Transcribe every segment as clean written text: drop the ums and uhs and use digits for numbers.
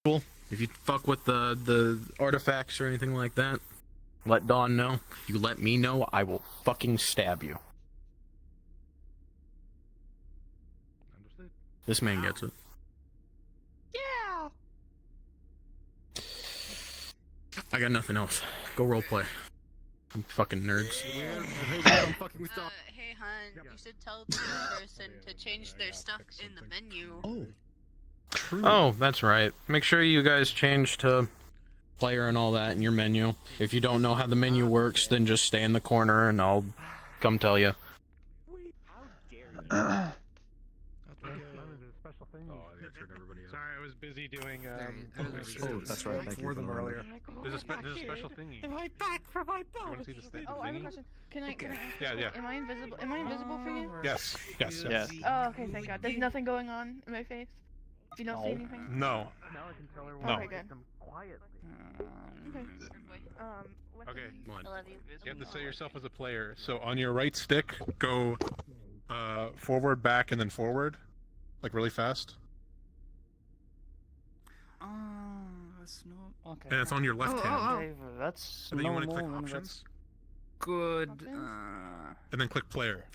Cool. If you fuck with the artifacts or anything like that, let Dawn know. If you let me know, I will fucking stab you. Understood. This man gets it. Yeah. I got nothing else. Go roleplay. I'm fucking nerds. I'm fucking with Dawn. Hey, hun, you should tell the new person to change their stuff in the menu. Oh. Oh, that's right. Make sure you guys change to player and all that in your menu. If you don't know how the menu works, then just stay in the corner and I'll come tell you. Special thing. Oh, I turned everybody out. Sorry, I was busy doing. That's right. Thank you for them earlier. There's a special thingy. Am I back for my You want to see this thing? Oh, I have a question. Can I ask Yeah, yeah. Am I invisible? Am I invisible for you? Yes. Yes. Yes. Oh, okay, thank God. There's nothing going on in my face. You don't see anything. No. Now I can tell her No. Okay, good. Okay. Okay. I love you. You have to set yourself as a player. So on your right stick, go forward, back, and then forward, like really fast. That's no. Okay. And it's on your left hand. Okay, that's And then you want to normal, click and options, that's good. and then click player,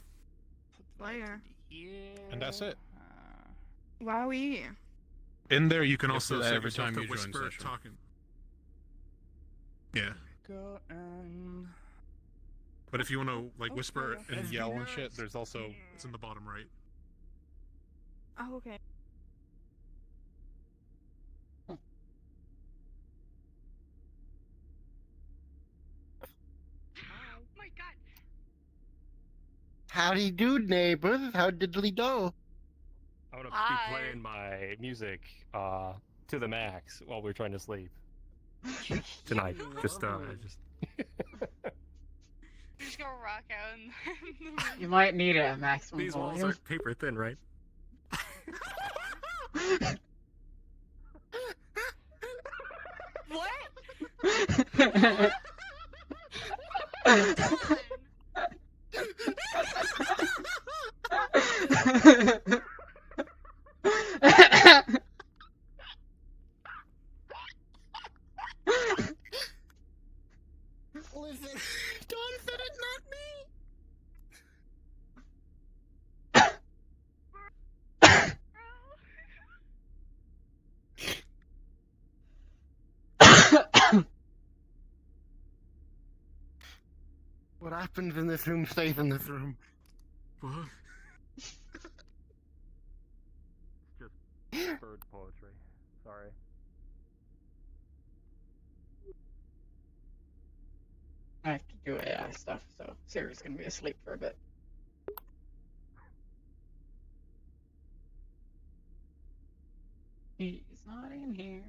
Player. and that's it. Wowie. In there, you can Yes, also that set every yourself time to you join whisper session. talking. Yeah. Go and But if you want to like Oh, whisper yeah. and yell and shit, there's also it's in the bottom right. Oh, okay. Oh my God. Howdy do, neighbors. How diddly do? I'm gonna Hi. be playing my music to the max while we're trying to sleep tonight. Just Just go rock out in the You might need a maximum these walls volume. are paper thin, right? What? Listen, Dawn said it, not me. What happens in this room stays in this room. What? Bird poetry. Sorry. I have to do AI stuff, so Siri's gonna be asleep for a bit. He's not in here.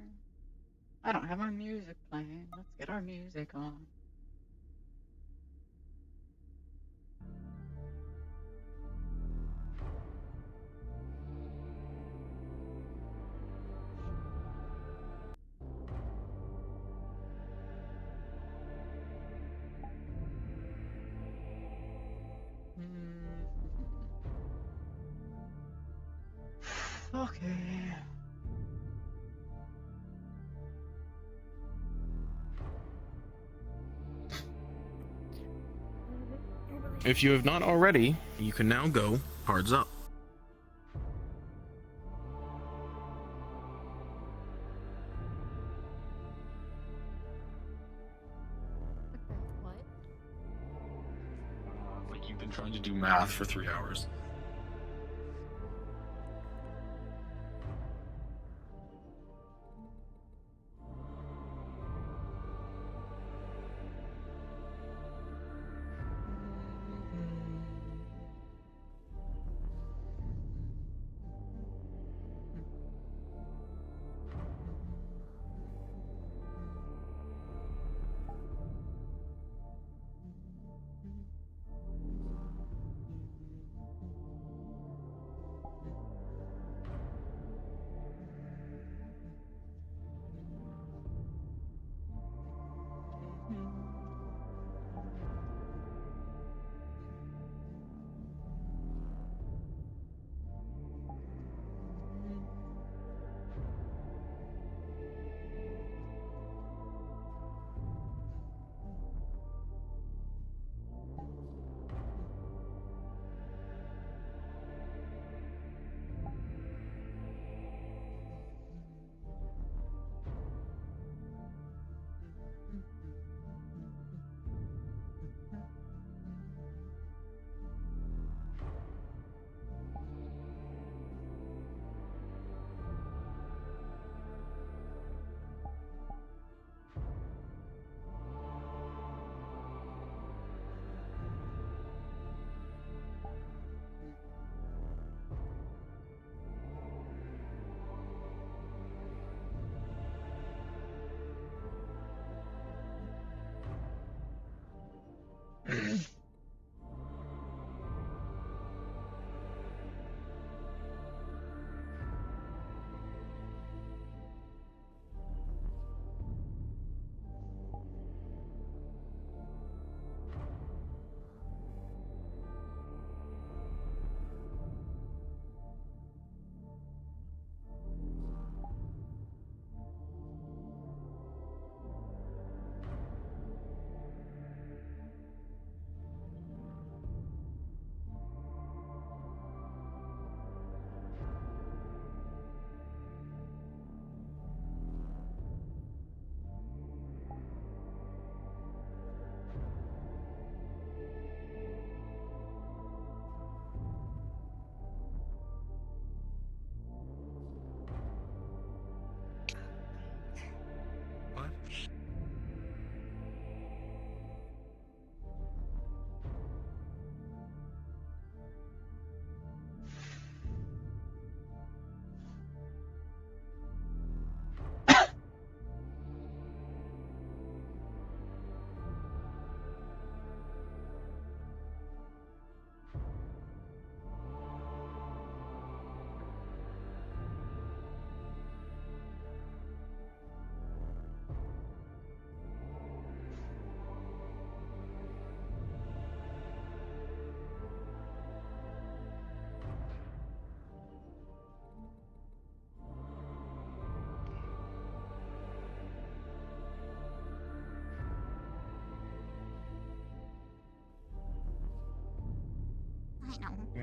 I don't have our music playing. Let's get our music on. Okay. If you have not already, you can now go cards up. Like you've been trying to do math for 3 hours.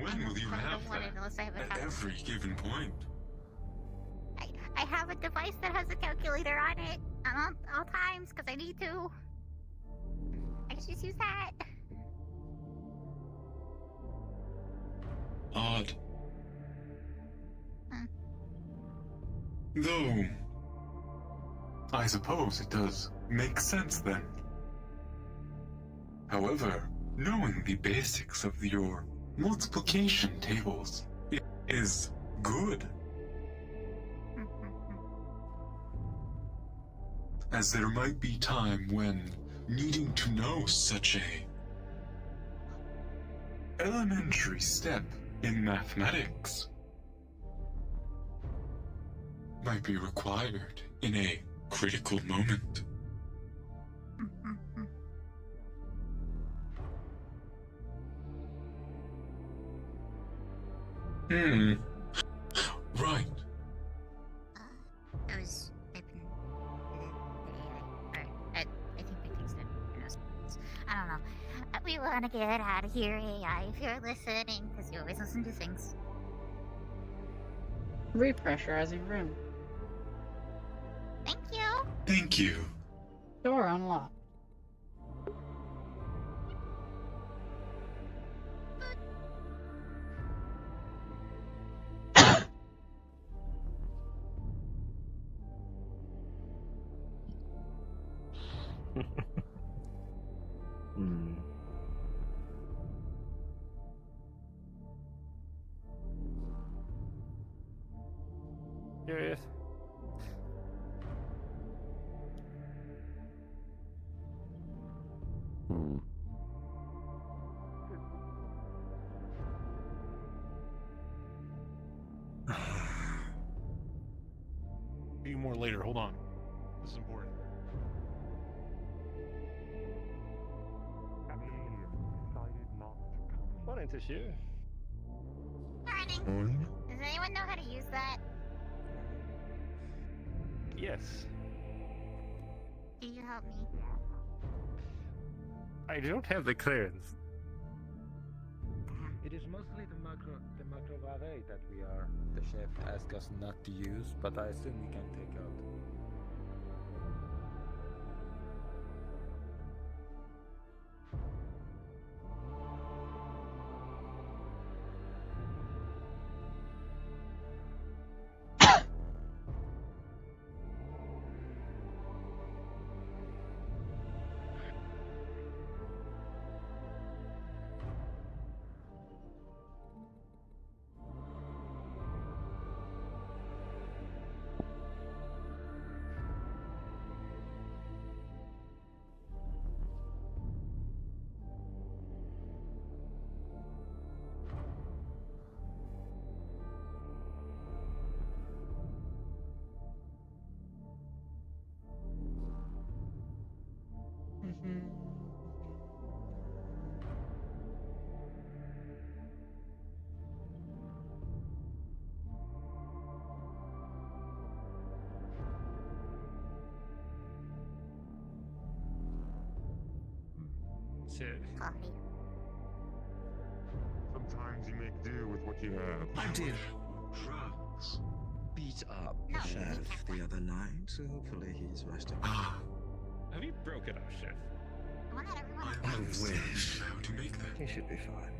When will you I have don't want it that? unless I have a At calculator. every given point. I have a device that has a calculator on it at all times because I need to. I can just use that. Odd. Hmm. Though, I suppose it does make sense then. However, knowing the basics of your multiplication tables is good, as there might be time when needing to know such a elementary step in mathematics might be required in a critical moment. Right. I was typing I think I texted. Who knows? I don't know. We want to get out of here, AI, if you're listening, because you always listen to things. Repressurizing room. Thank you. Thank you. Door unlocked. Curious. See you more later. Hold on. This is important. Morning, Tissue. Morning. Does anyone know how to use that? Yes. Can you help me? I don't have the clearance. It is mostly the macro array that the chef asked us not to use, but I assume we can take out. Coffee. Sometimes you make do with what you have. I did. Drugs. Beat up No, the chef we can't. the other night, so hopefully he's resting. Have you broken our chef? I want everyone I to wish how to make that. He should be fine.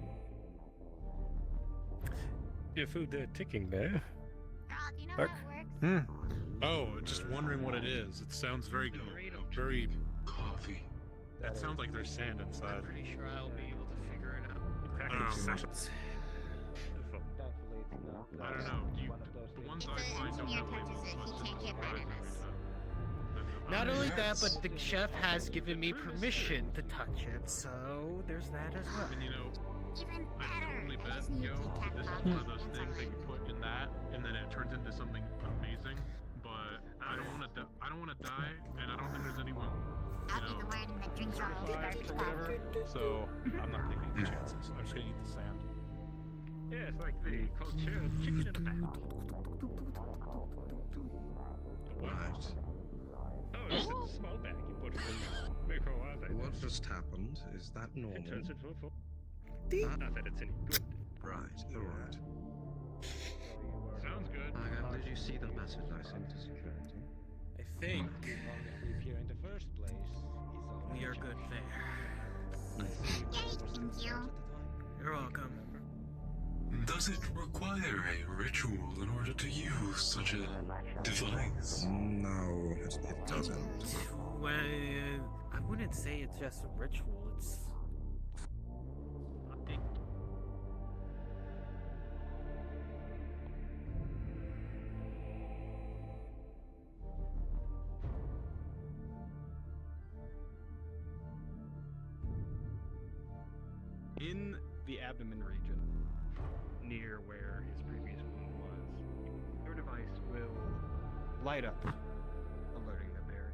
Your food ticking there. Girl, do you know Mark? how it works? Oh, just wondering what it is. It sounds very, very. Coffee. That sounds like there's sand inside. I'm pretty sure I'll be able to figure it out. Thankfully, Thankfully, it's not. I don't know. One of those The things. ones If I the find don't engineer have labels. touches it, he so can't it's get mad at surprising us. every time. Not only that, Yes. but the chef has given me permission to touch it, so there's that as well. And you know, Even I better. totally I bet, just need yo, to cap this is off one of my those hands things that on you put in that, and then it turns into something amazing. But I don't want to. I don't want to die, and I don't think there's anyone. I'll be the one that drinks all of the garbage Whatever. back. So I'm not taking any chances. I'm just gonna eat the sand. Yeah, it's like the culture of chicken in a bag. Right. Oh, it's a small bag. You put it in the microwave. What just happened? Is that It normal? turns into a food. Not that it's any good. Right, alright. Sounds good. Did you see the message I sent to security? I think we are good there. Thank you. You're welcome. Does it require a ritual in order to use such a device? No, it doesn't. Well, I wouldn't say it's just a ritual. It's in the abdomen region, near where his previous wound was, your device will light up, alerting the bear.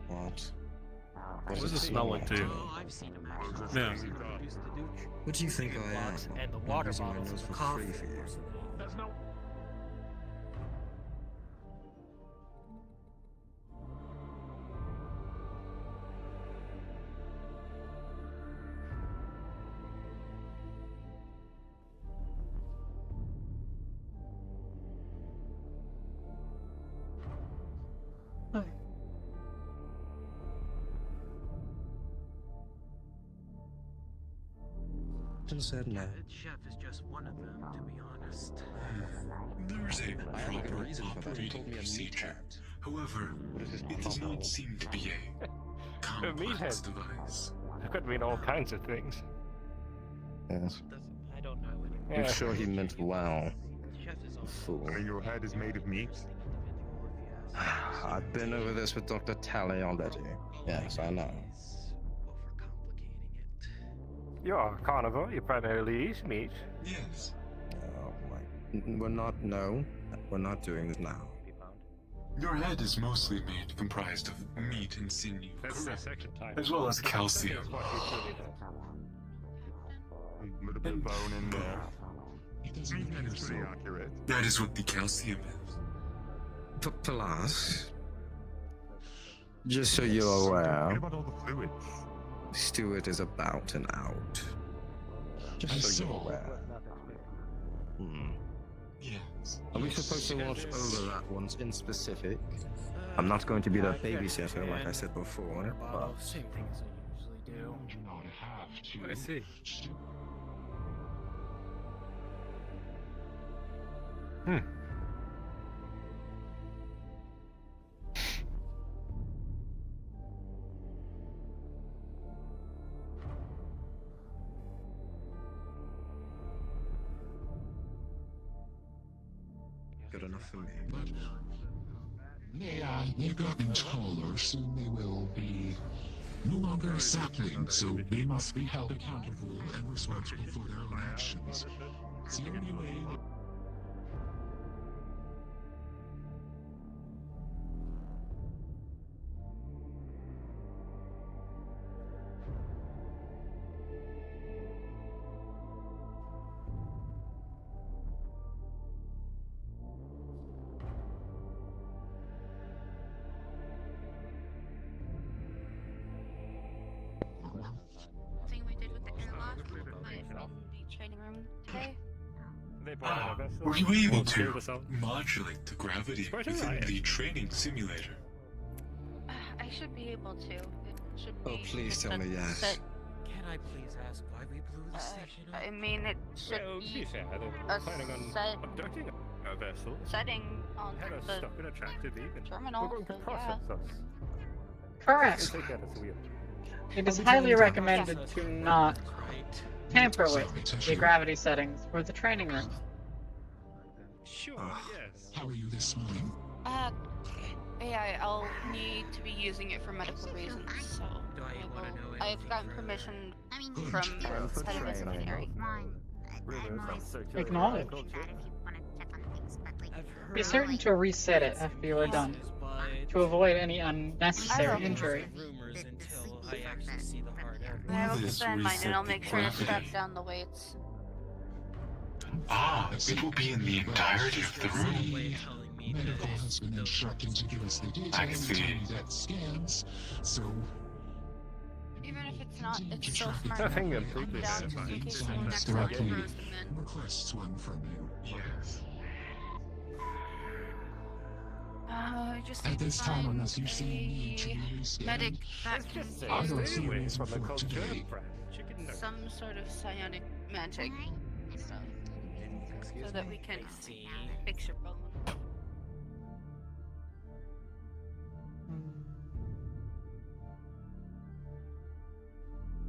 What? What does it smell like, too? Oh, I've seen him Yeah. What do you think I am? and the I'm water using my bottles nose and the for coffee. free for you. That's not. Said no. Chef is just one of them, to be honest. There's a I have a proper reason for that. He told operating me a procedure. meathead. However, it does not seem to be a complex meathead. device. It could mean all kinds of things. Yes. I don't know anymore. Yeah. I'm sure he meant well. Chef is The also fool. I mean, your head is made of meat? I've been over this with Dr. Tally already. Yes, I know. You're a carnivore. You primarily eat meat. Yes. Oh my. We're not doing this now. Your head is mostly made comprised of meat and sinew, That's the section time. as well as calcium. That's what he truly does. A little bit of bone in there. Meathead is pretty accurate. That is what the calcium is. Plus, just so you're What aware, about all the fluids? Stuart is about and out. Just so you're aware. Yes. Are we supposed to watch over that one in specific? I'm not going to be the babysitter like I said before, but same thing as I usually do. Do not have to. I see. good enough for me. They've gotten taller, soon they will be no longer a sapling, so they must be held accountable and responsible for their own actions. It's the only way. Thing we did with the airlock, but in the training room today. They brought in a vessel. Were you able We'll clear to this out. modulate the gravity Quite a within riot. the training simulator? I should be able to. It should Oh, be please just tell a me yes. set- Can I please ask why we blew the station up? I mean, it should Well, to be be fair, they were a planning on set abducting a vessel. setting on Had us the stuck in a tractor beam and terminal. we're going to so process us. Correct. Take that as weird. It is highly recommended to not tamper with the gravity settings for the training room. Sure, yes. How are you this morning? Yeah, I'll need to be using it for medical reasons, so Do I wanna know I've anything gotten further? permission I mean, from And for head of training. disciplinary. come on. I'm always Circular Acknowledge. that if you want to check on things, but like, I've Be heard certain to reset it after you are done, to avoid any unnecessary injury. rumors until I actually see the hard evidence. I will keep This that in mind, and I'll reset make sure to gravity. strap down the weights. Ah, it will be in the entirety of the room. Medical has been instructed to give us the data I can see. that scans, so Even if it's not, it's still track smart I enough think to I'm put pretty them down just in good. case Science someone directly accidentally throws them in. requests one from you. Yes. I just At need to this time, find unless you see need to be a medic rescanned, that Let's can just say I don't stay see away reason from the for culture today. fried chicken nuggets. some sort of psionic magic stuff so that we can fix your bone.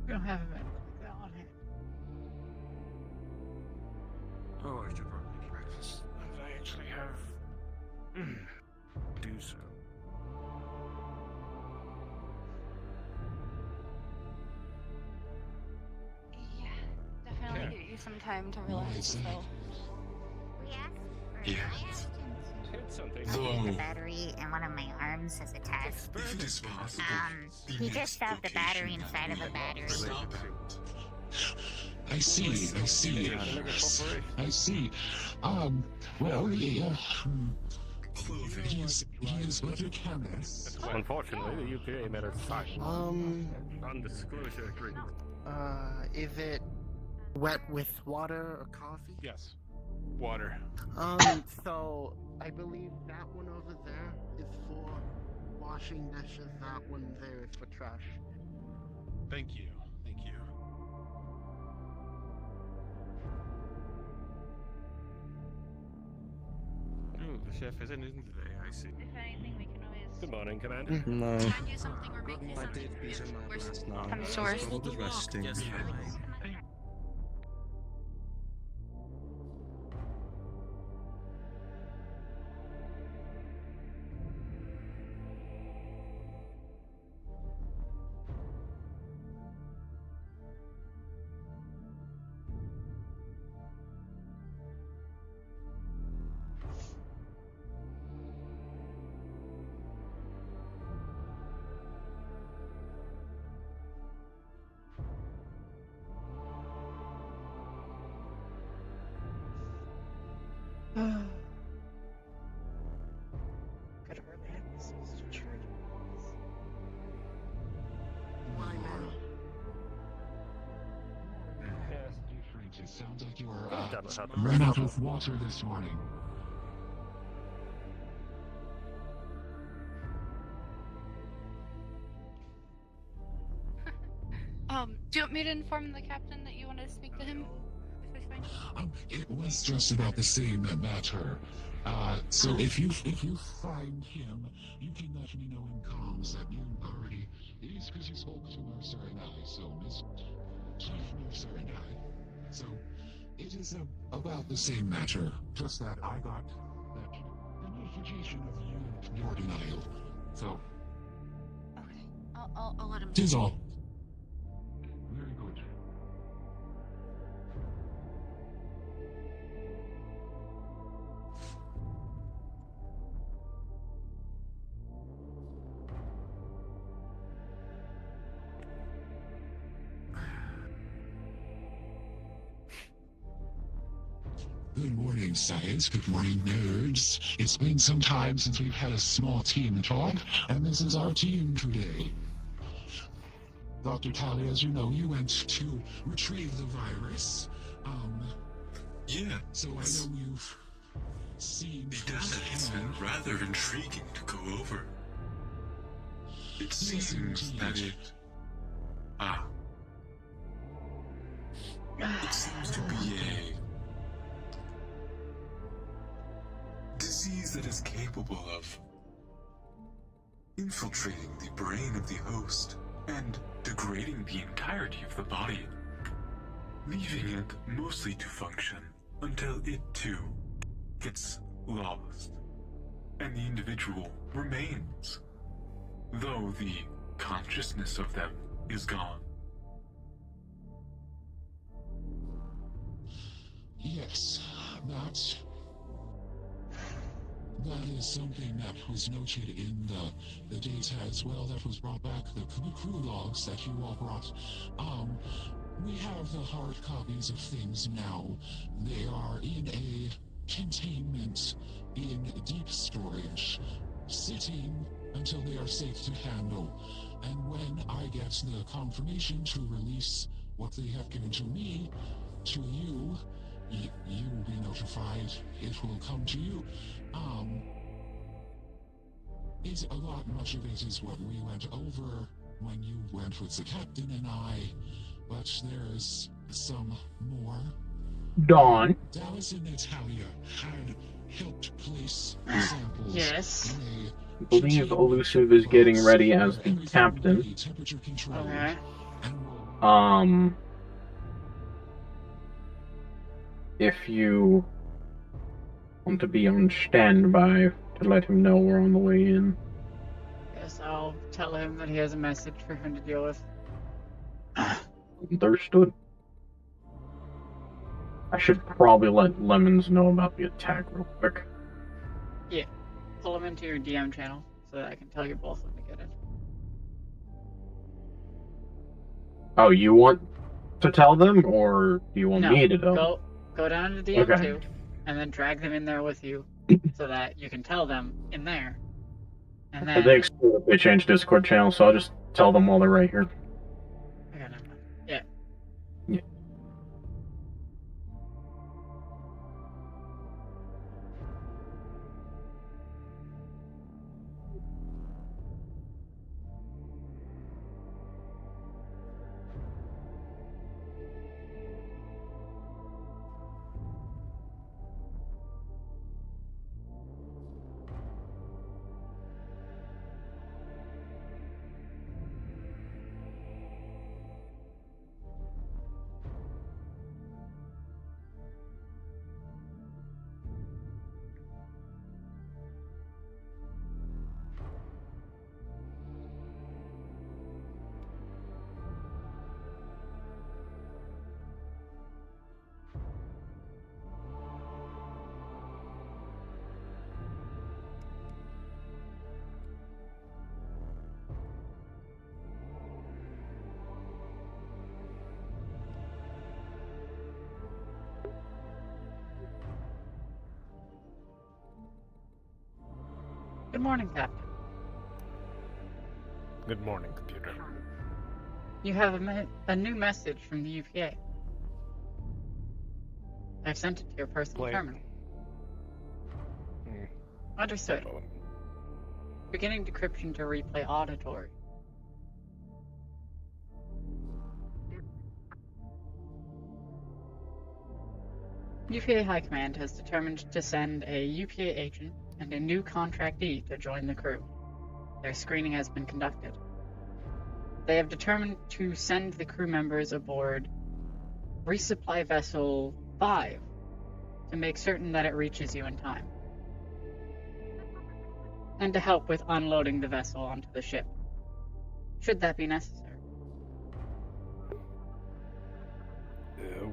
We don't have a medical like that on hand. Oh, I should probably make breakfast. If I actually have. do so. Yeah, definitely get you some time to relax as well. We asked for Yes. It's something. the battery in one of my arms as a test. If it is possible, He just shoved the battery inside of a battery. Stop it. I see. I see. Well, yeah. Clothing. He is with your chemist. Unfortunately, the UPA made us sign non-disclosure agreement. Is it wet with water or coffee? Yes. Water. So I believe that one over there is for washing dishes. That one there is for trash. Thank you. Thank you. Ooh, the chef isn't in today, I see. If anything, we can always Good morning, Commander. No. find you something or make you I something did if vision my we're last night. some source. I was resting. Gotta really have this church. Why now? Yes. It sounds like you are That was happening. run out of water this morning. Do you want me to inform the captain that you want to speak to him? It was just about the same matter. So if you find him, you can let me know in comms that you already. It is because you spoke to Mercer and I, so Miss Chief Mercer and I. So it is about the same matter. Just that I got that notification of your denial. So Okay, I'll let him. tis all. Very good. Good morning, science. Good morning, nerds. It's been some time since we've had a small team talk, and this is our team today. Dr. Tally, as you know, you went to retrieve the virus. Yeah. So I know you've seen The data has been rather intriguing to go over. It seems that it... It seems to be a disease that is capable of infiltrating the brain of the host and degrading the entirety of the body, leaving it mostly to function until it too gets lost, and the individual remains, though the consciousness of them is gone. Yes, that is something that was noted in the data as well. That was brought back, the crew logs that you all brought. We have the hard copies of things now. They are in a containment in deep storage, sitting until they are safe to handle. And when I get the confirmation to release what they have given to me, to you, you will be notified. It will come to you. It's a lot, much of it is what we went over when you went with the captain and I, but there's some more. Dawn. Dallas and Natalia had helped place samples Yes. in I believe Elusive is getting ready as the captain. Okay. If you want to be on standby to let him know we're on the way in. Yes, I'll tell him that he has a message for him to deal with. Understood. I should probably let Lemons know about the attack real quick. Yeah. Pull him into your DM channel so that I can tell you both when to get it. Oh, you want to tell them, or do you want No, me to tell them? go down to DM2, Okay. and then drag them in there with you so that you can tell them in there. And I then... think they changed Discord channel, so I'll just tell them while they're right here. Okay, never mind. Yeah. Yeah. Good morning, Captain. Good morning, computer. You have a new message from the UPA. I've sent it to your personal terminal. Understood. Beginning decryption to replay auditory. UPA High Command has determined to send a UPA agent and a new contractee to join the crew. Their screening has been conducted. They have determined to send the crew members aboard Resupply Vessel 5 to make certain that it reaches you in time, and to help with unloading the vessel onto the ship, should that be necessary.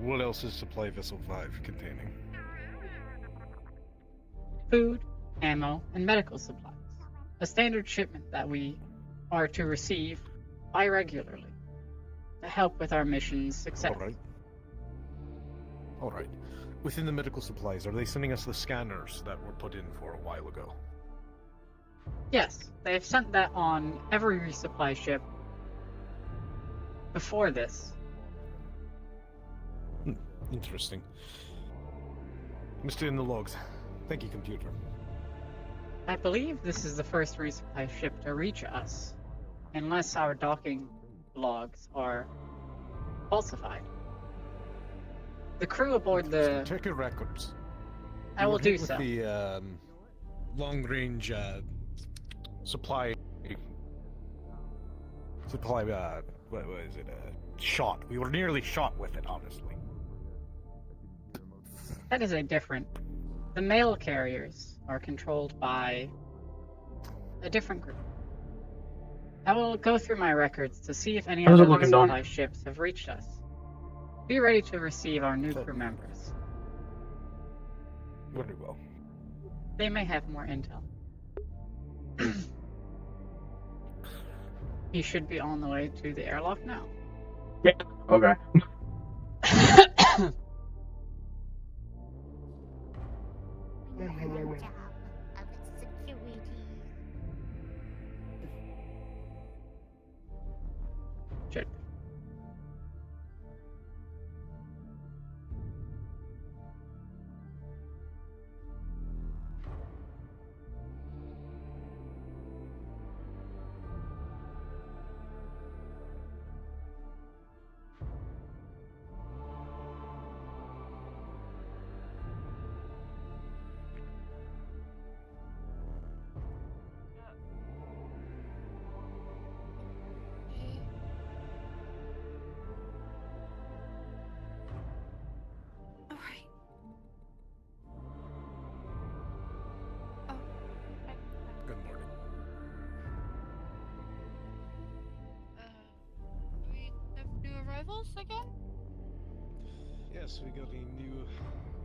What else is Supply Vessel 5 containing? Food, ammo, and medical supplies. A standard shipment that we are to receive bi-regularly to help with our mission's success. Alright. Within the medical supplies, are they sending us the scanners that were put in for a while ago? Yes, they have sent that on every resupply ship before this. Interesting. Listed in the logs. Thank you, computer. I believe this is the first resupply ship to reach us, unless our docking logs are falsified. The crew aboard the... Check your records. I will do so. The long-range supply, what is it? Shot. We were nearly shot with it, honestly. That is a different... The mail carriers are controlled by a different group. I will go through my records to see if any How's other it looking, Dawn? resupply ships have reached us. Be ready to receive our new crew members. Very well. They may have more intel. You should be on the way to the airlock now. Yeah. Okay. good job of its security. Should. Alright. Good morning. Do we have new arrivals again? Yes, we got a new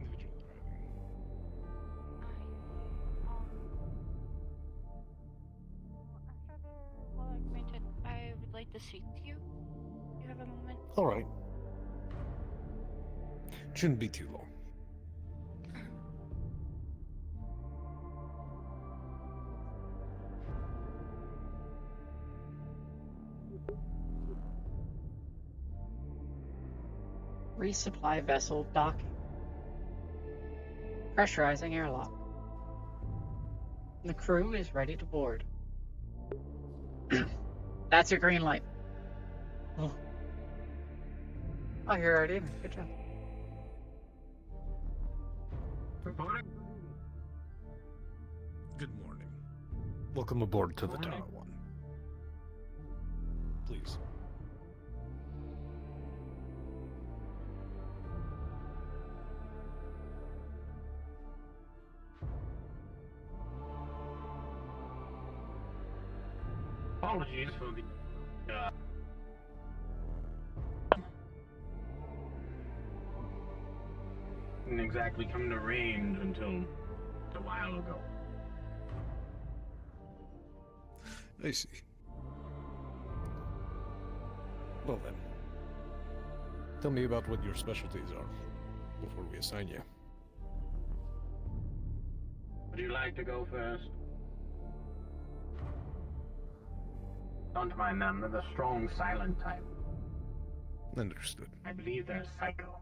individual driving. After the well granted, I would like to speak to you. You have a moment? All right. Shouldn't be too long. Resupply vessel docking. Pressurizing airlock. The crew is ready to board. That's your green light. Oh, you're already in. Good job. Good morning. Welcome aboard to the Tower One. Please. Apologies for the. Didn't exactly come to range until a while ago. I see. Well then. Tell me about what your specialties are before we assign you. Would you like to go first? Don't mind them, they're the strong, silent type. Understood. I believe they're psycho.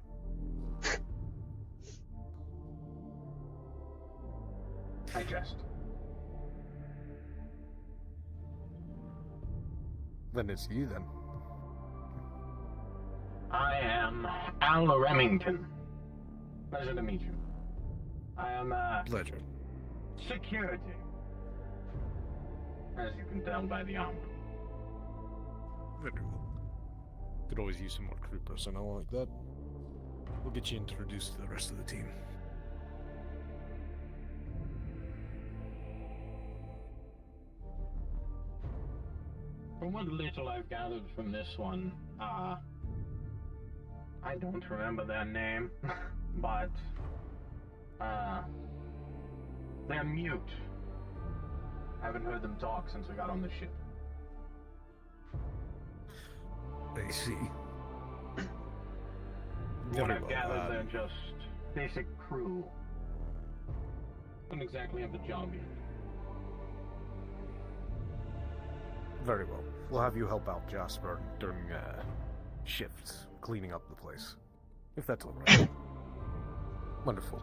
I jest. Then it's you then. I am Al Remington. Pleasure to meet you. I am, Pleasure. security. As you can tell by the armor. Very well. Could always use some more crew personnel like that. We'll get you introduced to the rest of the team. From what little I've gathered from this one, I don't remember their name, but, they're mute. I haven't heard them talk since we got on the ship. I see. From what Very I've well, gathered, they're just basic crew. Don't exactly have a job yet. Very well. We'll have you help out Jasper during shifts, cleaning up the place. If that's alright. Wonderful.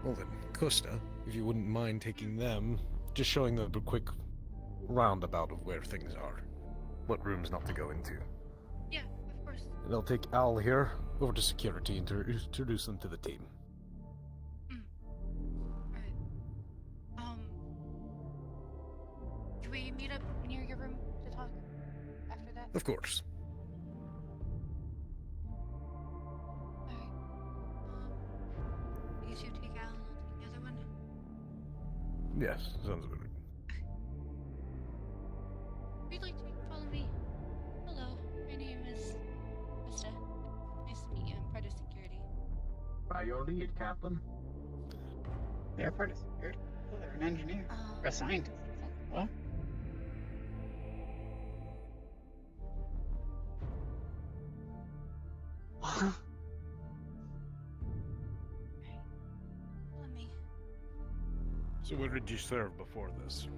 Well then, Costa, if you wouldn't mind taking them, just showing them a quick roundabout of where things are. What rooms not to go into. Yeah, of course. And I'll take Al here over to security and introduce them to the team. Can we meet up near your room to talk after that? Of course. Alright. I guess you take Al and I'll take the other one. Yes, sounds good. If you'd like to, you can follow me. Hello, my name is Krista. Nice to meet you. I'm part of security. By your lead, Captain. They're part of security. Oh, they're an engineer. Or a scientist or something. What? So what did you serve before this?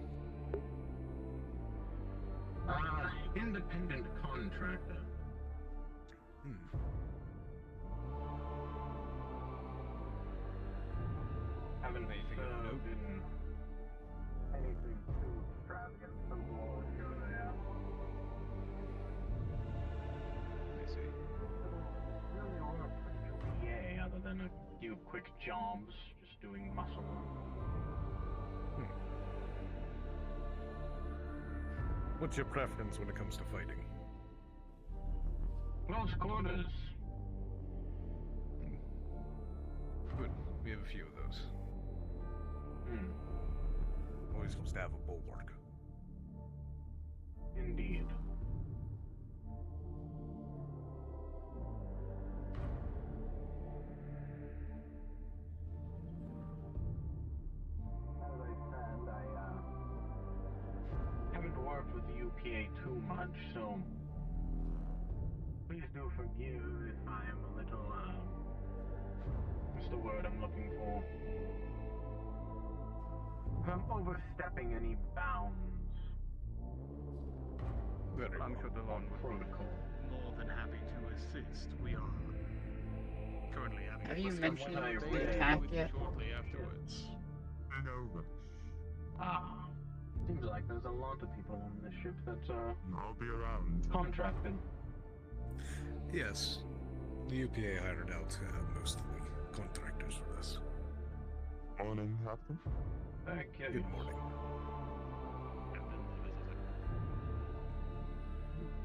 Independent contractor. Haven't served in anything too extravagant. Some blows here or there. I see. Really work for UPA other than a few quick jobs, just doing muscle work. What's your preference when it comes to fighting? Close quarters. Good. We have a few of those. Always helps to have a bulwark. Indeed. As I said, I haven't worked with the UPA too much, so please do forgive if I'm a little, what's the word I'm looking for? If I'm overstepping any bounds. I'm sure Delon would be more than happy to assist. We are currently having Have a you discussion mentioned with the you attack yet? shortly afterwards. No. Seems like there's a lot of people on this ship that's, I'll be around. contracted. Yes. The UPA hired out most of the contractors for this. Morning, Captain. Thank you. Good morning.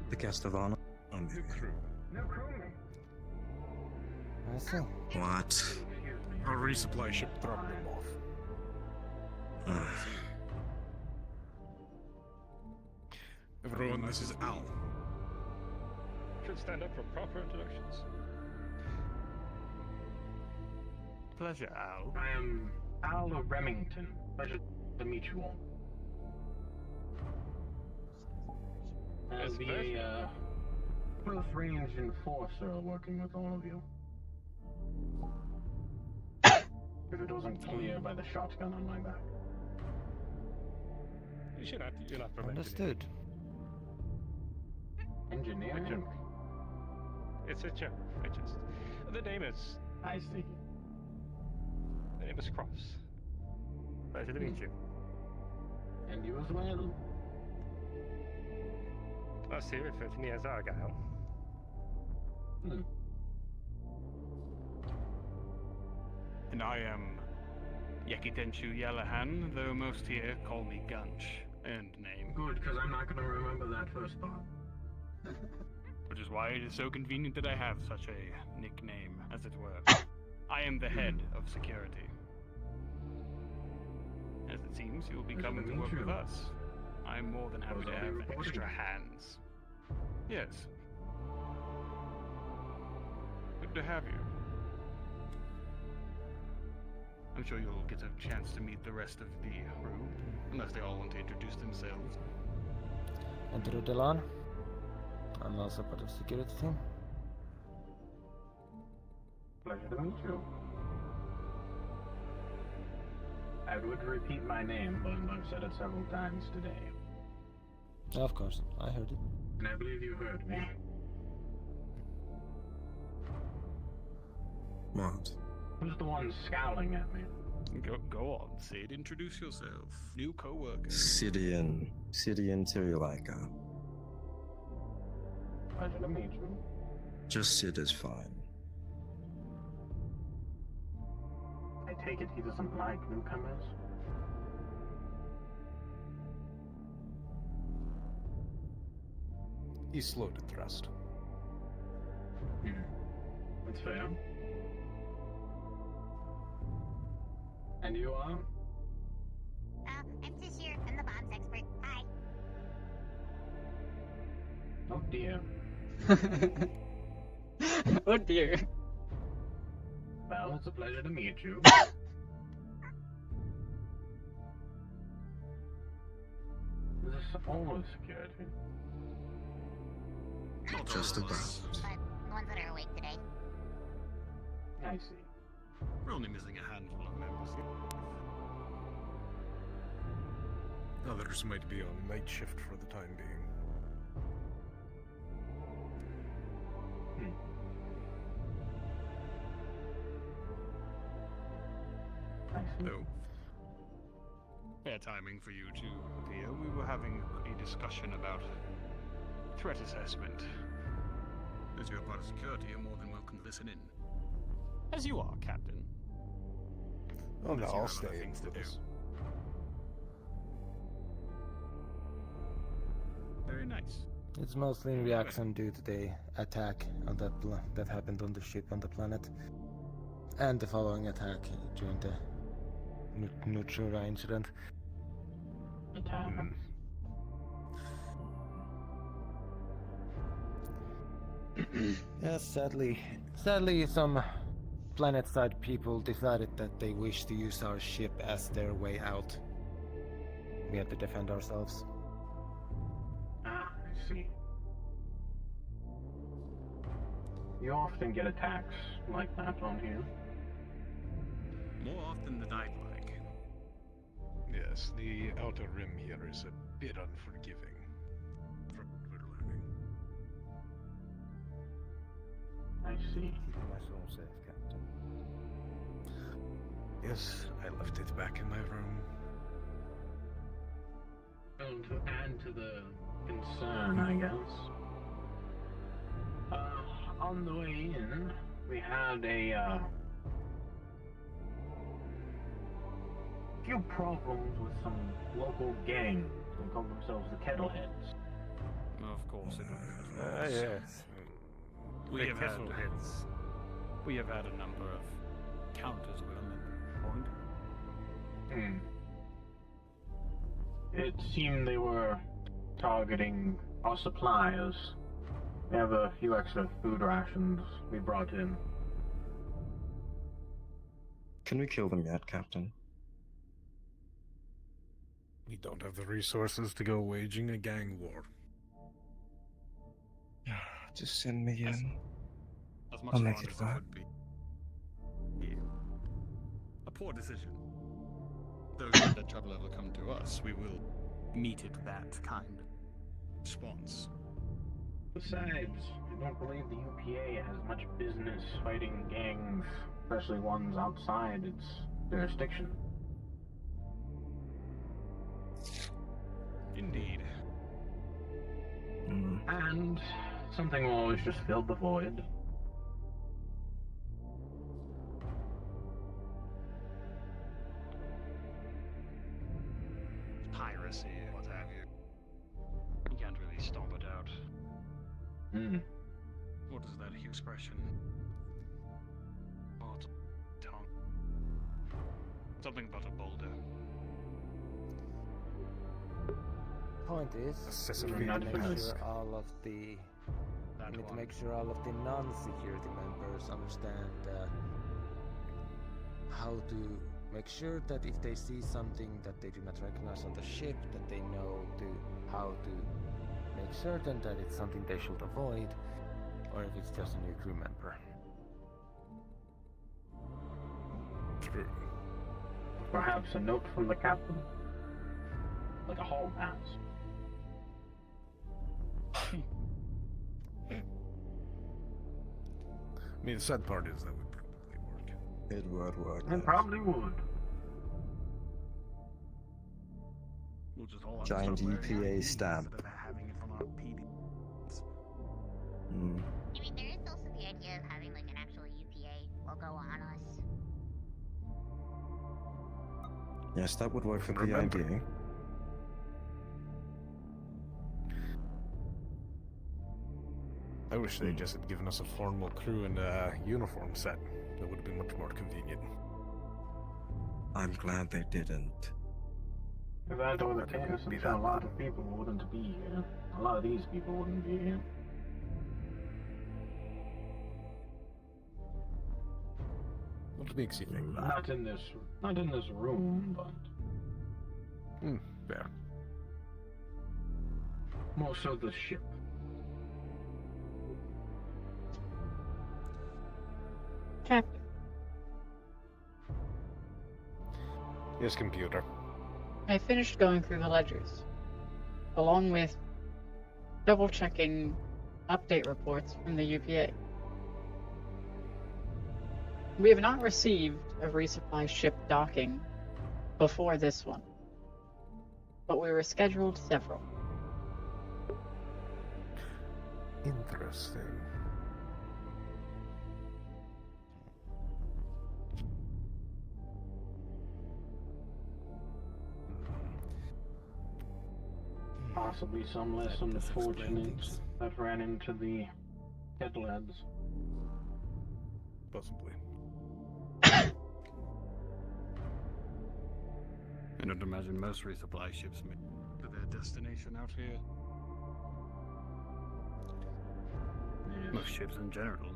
The guest of honor. New crew. No crewmate. I see. What? Our resupply ship dropped them off. Everyone, this is Al. Should stand up for proper introductions. Pleasure, Al. I am Al Remington. Pleasure to meet you all. As the close-range enforcer working with all of you. If it wasn't clear by the shotgun on my back. You're not from Understood. Engineering? It's a joke. The name is. I see. The name is Cross. Pleasure to meet you. And you as well. Us here refer to me as Argyle. And I am Yakitenshu Yalahan, though most here call me Gunch. End name. Good, because I'm not going to remember that first part. Which is why it is so convenient that I have such a nickname, as it were. I am the head of security. As it seems, you will be coming to work with us. I'm more than happy to have extra hands. Yes. Good to have you. I'm sure you'll get a chance to meet the rest of the crew, unless they all want to introduce themselves. Andrew Delon. I'm also part of security team. Pleasure to meet you. I would repeat my name, but I've said it several times today. Of course, I heard it. And I believe you heard me. What? Who's the one scowling at me? Go on, Sid. Introduce yourself. New co-worker. Sidian Tirilaka. Pleasure to meet you. Just Sid is fine. I take it he doesn't like newcomers? He's slow to trust. That's fair. And you are? I'm Tishir. I'm the bombs expert. Hi. Oh dear. Oh dear. Well, it's a pleasure to meet you. Is this all security? Just about. But the ones that are awake today. I see. We're only missing a handful of members. Others might be on night shift for the time being. No. Fair timing for you to appear. We were having a discussion about threat assessment. As you're part of security, you're more than welcome to listen in. As you are, Captain. Oh no, Unless you I'll have stay other in things for to do. this. Very nice. It's mostly in reaction due to the attack on that happened on the ship on the planet, and the following attack during the Nuchura incident. Yes, sadly, some planet-side people decided that they wish to use our ship as their way out. We had to defend ourselves. Ah, I see. You often get attacks like that on here. More often than I'd like. Yes, the outer rim here is a bit unforgiving, from what we're learning. I see. Keeping my soul safe, Captain. Yes, I left it back in my room. Well, to add to the concern, I guess. On the way in, we had a few problems with some local gangs who call themselves the Kettleheads. Of course it was. Yes. We The have had Kettleheads. We have had a number of counters with them at this point. It seemed they were targeting our suppliers. We have a few extra food rations we brought in. Can we kill them yet, Captain? We don't have the resources to go waging a gang war. Just send me in. As much I'll fun make it as work. would be. Yeah. A poor decision. Though should that trouble ever come to us, we will meet it that kind of response. Besides, I don't believe the UPA has much business fighting gangs, especially ones outside its jurisdiction. Indeed. And something will always just fill the void. Piracy, what have you. You can't really stomp it out. What is that expression? Oh, it's tongue. Something about a boulder. Point is, Accessible we need to make task. sure all of the That we need to one. make sure all of the non-security members understand how to make sure that if they see something that they do not recognize on the ship, that they know how to make certain that it's something they should avoid, or if it's just a new crew member. True. Perhaps a note from the captain. Like a hall pass. I mean, the sad part is that would probably work. It would work. It probably would. We'll just all Giant start wearing UPA IDs stamp. instead of having it on our PDs. I mean, there is also the idea of having like an actual UPA logo on us. Yes, that would work for the Remember. idea. I wish they just had given us a formal crew and a uniform set. That would have been much more convenient. I'm glad they didn't. If that were the case, I'm sure a lot of people wouldn't be here. A lot of these people wouldn't be here. What makes you think that? Not in this room, but Fair. more so the ship. Captain, Yes, computer. I finished going through the ledgers, along with double-checking update reports from the UPA. We have not received a resupply ship docking before this one, but we were scheduled several. Interesting. Possibly some less unfortunate that ran into the headlands. Possibly. I don't imagine most resupply ships make to their destination out here. Yes. Most ships in general.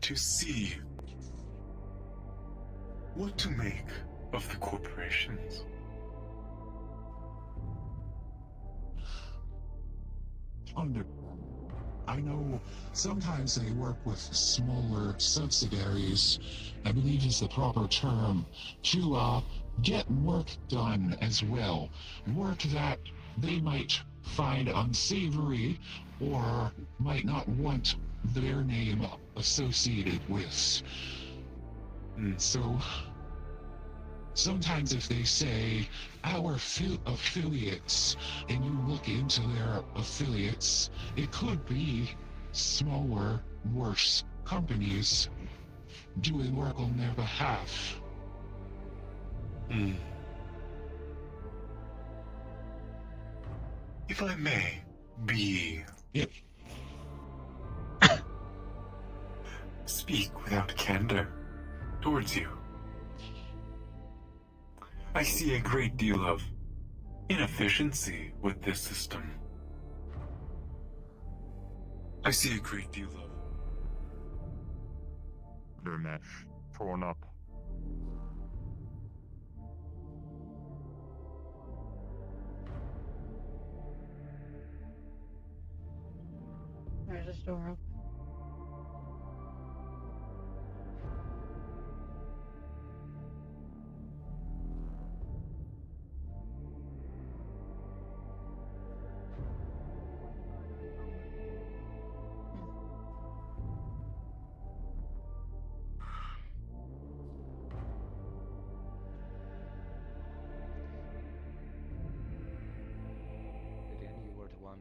To see what to make of the corporations. I know sometimes they work with smaller subsidiaries, I believe is the proper term, to get work done as well. Work that they might find unsavory or might not want their name associated with. So sometimes if they say our affiliates and you look into their affiliates, it could be smaller, worse companies doing work on their behalf. If I may be... Yep. Speak without candor towards you. I see a great deal of inefficiency with this system. I see a great deal of their mesh torn up. There's a door open. Gideon, you were the one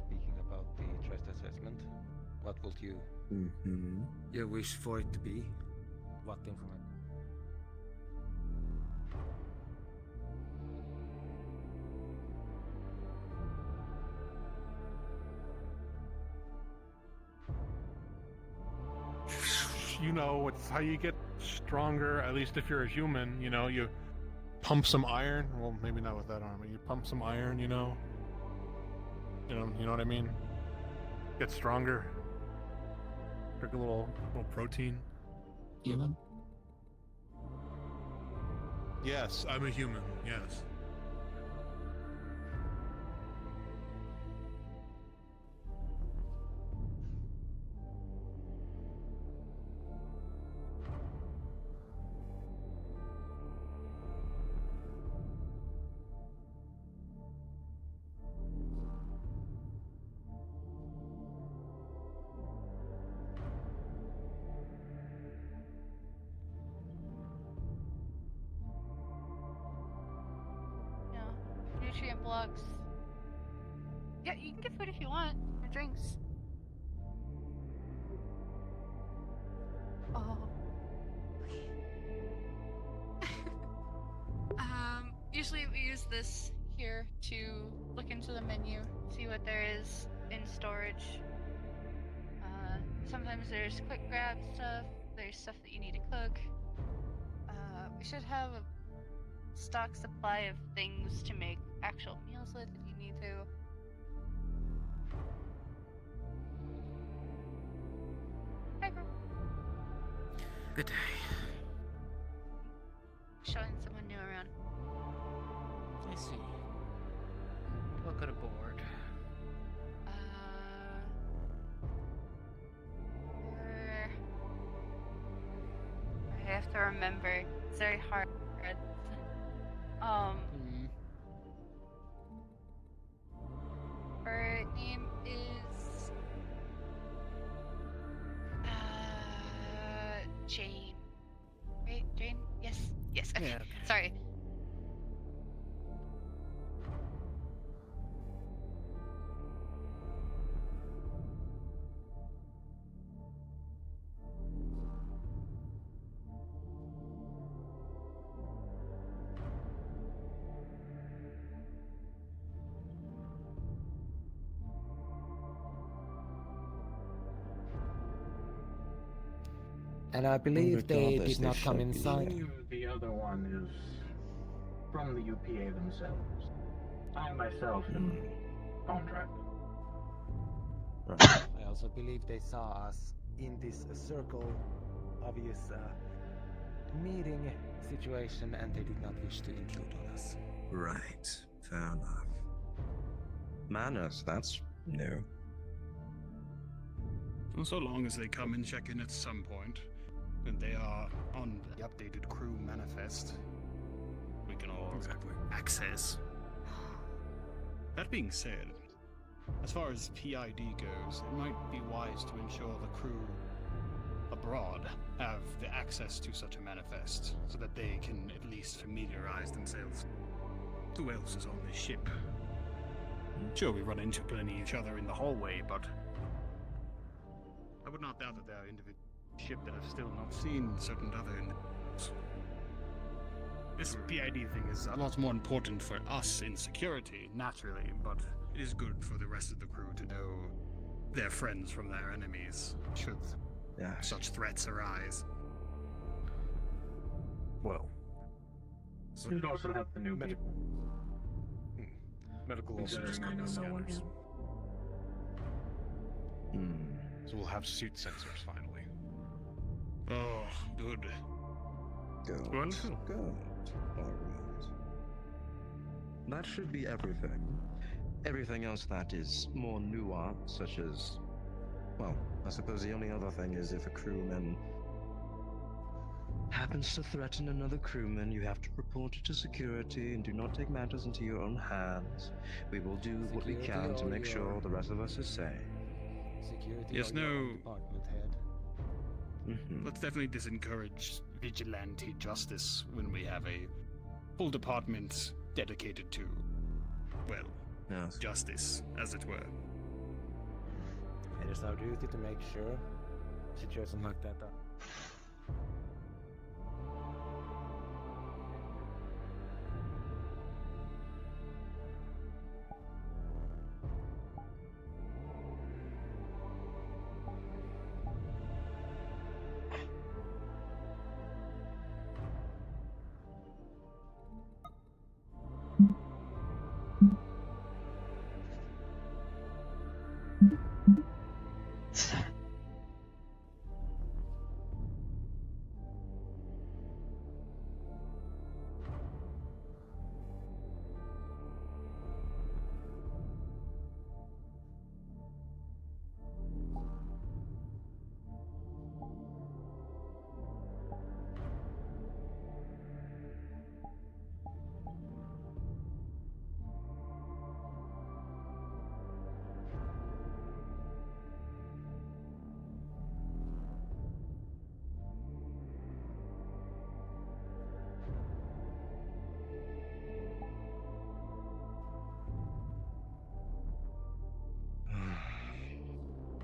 speaking about the trust assessment. What would you You wish for it to be? what information? You know, it's how you get stronger, at least if you're a human, you know, you pump some iron. Well, maybe not with that armor. You pump some iron, you know. You know what I mean? Get stronger. Drink a little protein. Human? Yes, I'm a human, yes. Yeah. Nutrient blocks. Yeah, you can get food if you want, or drinks. Oh. Usually we use this here to look into the menu, see what there is in storage. Sometimes there's quick grab stuff, there's stuff that you need to cook. We should have a stock supply of things to make actual meals with if you need to. Hi, girl. Good day. Showing someone new around. I see. Welcome aboard. I have to remember. It's very hard. Reds. Um, her name is Jane. Right, Jane? Yes. Yes. Okay. Yeah, okay. Sorry. And I believe they Regardless, did not they come should be inside. believe the other one is from the UPA themselves. I myself am contracted. I also believe they saw us in this circle, obvious meeting situation, and they did not wish to intrude on us. Right. Fair enough. Manners, that's new. Well, so long as they come and check in at some point, and they are on the updated crew manifest, we can all access. That being said, as far as PID goes, it might be wise to ensure the crew abroad have the access to such a manifest, so that they can at least familiarize themselves. Who else is on this ship? Sure, we run into plenty of each other in the hallway, but I would not doubt that there are individual ships that have still not seen certain other individuals. This PID thing is a lot more important for us in security, naturally, but it is good for the rest of the crew to know their friends from their enemies, should such threats arise. Well, You'd also have the new people. Medical also just Considering got I know no one scanners. here. So we'll have suit sensors finally. Oh, good. Good. Wonderful. Good. Alright. That should be everything. Everything else that is more nuanced, such as, well, I suppose the only other thing is if a crewman happens to threaten another crewman, you have to report it to security and do not take matters into your own hands. We will do what we Security can to or make sure your- the rest of us is safe. Security Yes, or your own no. department head. Let's definitely disencourage vigilante justice when we have a full department dedicated to, well, justice, as it were. It is our duty to make sure situations like that are.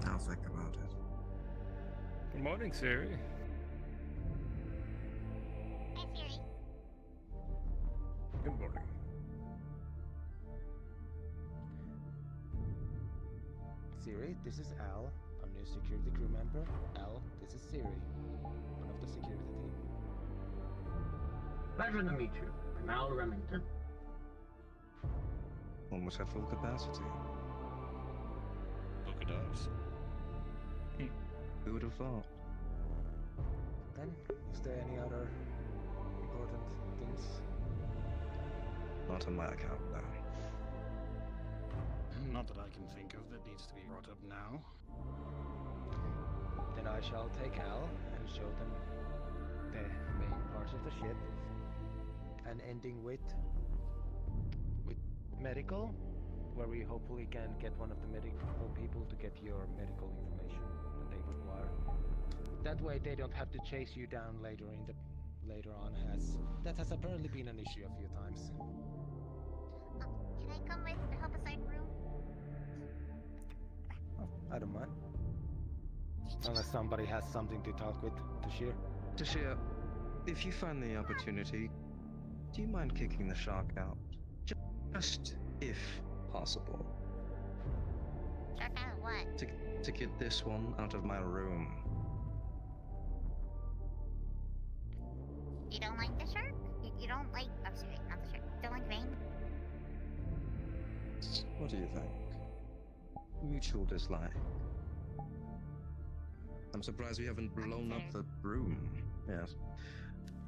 I'll think about it. Good morning, Siri. Hi, Siri. Good morning. Siri, this is Al, our new security crew member. Al, this is Siri, one of the security team. Pleasure to meet you. I'm Al Remington. Almost at full capacity. Look at us. Who would have thought? Then, is there any other important things? Not on my account, no. Not that I can think of that needs to be brought up now. Then I shall take Al and show them the main parts of the ship. and ending with medical, where we hopefully can get one of the medical people to get your medical information that they require. That way they don't have to chase you down later on, as that has apparently been an issue a few times. Can I come with the help assign room? Oh, I don't mind. Unless somebody has something to talk with Tashir. Tashir, if you find the opportunity, do you mind kicking the shark out? Just if possible. Shark out of what? To get this one out of my room. You don't like the shark? You don't like... Oh, sorry, not the shark. You don't like Vane? What do you think? Mutual dislike. I'm surprised we haven't blown up the room. Yes.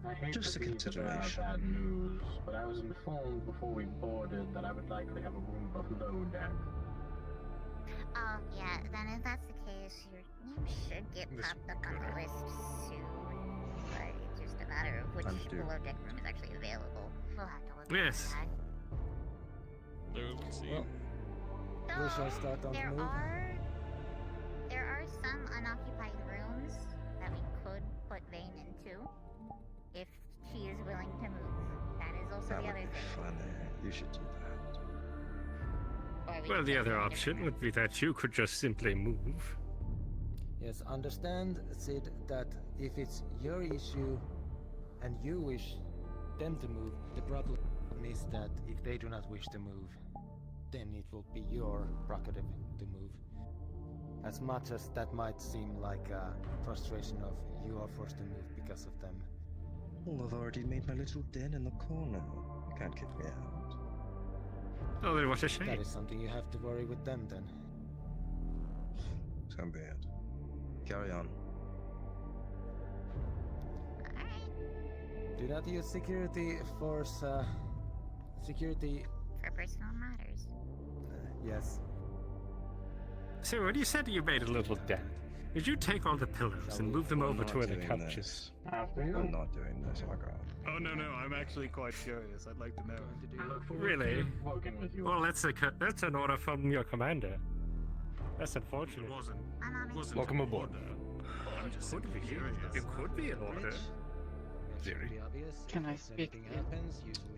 I hate Just to a be the consideration. bad news, but I was informed before we boarded that I would likely have a room below deck. Oh, yeah, then if that's the case, your name should get popped up on the list soon. But it's just a matter of which below deck room is actually available. We'll have to look into that. Let's see. Well, we shall start on the move. There are some unoccupied rooms that we could put Vane into, if she is willing to move. That is also That the would other be thing. funny. You should do that. Or we Well, could the put other her in a option different would be that you could just simply move. Yes, understand, Sid, that if it's your issue and you wish them to move, the problem is that if they do not wish to move, then it will be your prerogative to move. As much as that might seem like a frustration of you are forced to move because of them. Well, I've already made my little den in the corner. You can't kick me out. Oh, then what a shame. That is something you have to worry with them then. So be it. Carry on. Do not use security force, security... For personal matters. Yes. So when you said you made a little den, did you take all the pillows and move them over to where the couch is? I'm not doing this, oh my god. Oh no, I'm actually quite curious. I'd like to know. Really? Working with you. Well, that's an order from your commander. That's unfortunate. It wasn't Welcome aboard. I'm just Could simply be. curious. It could be an order. Theory. Can I speak?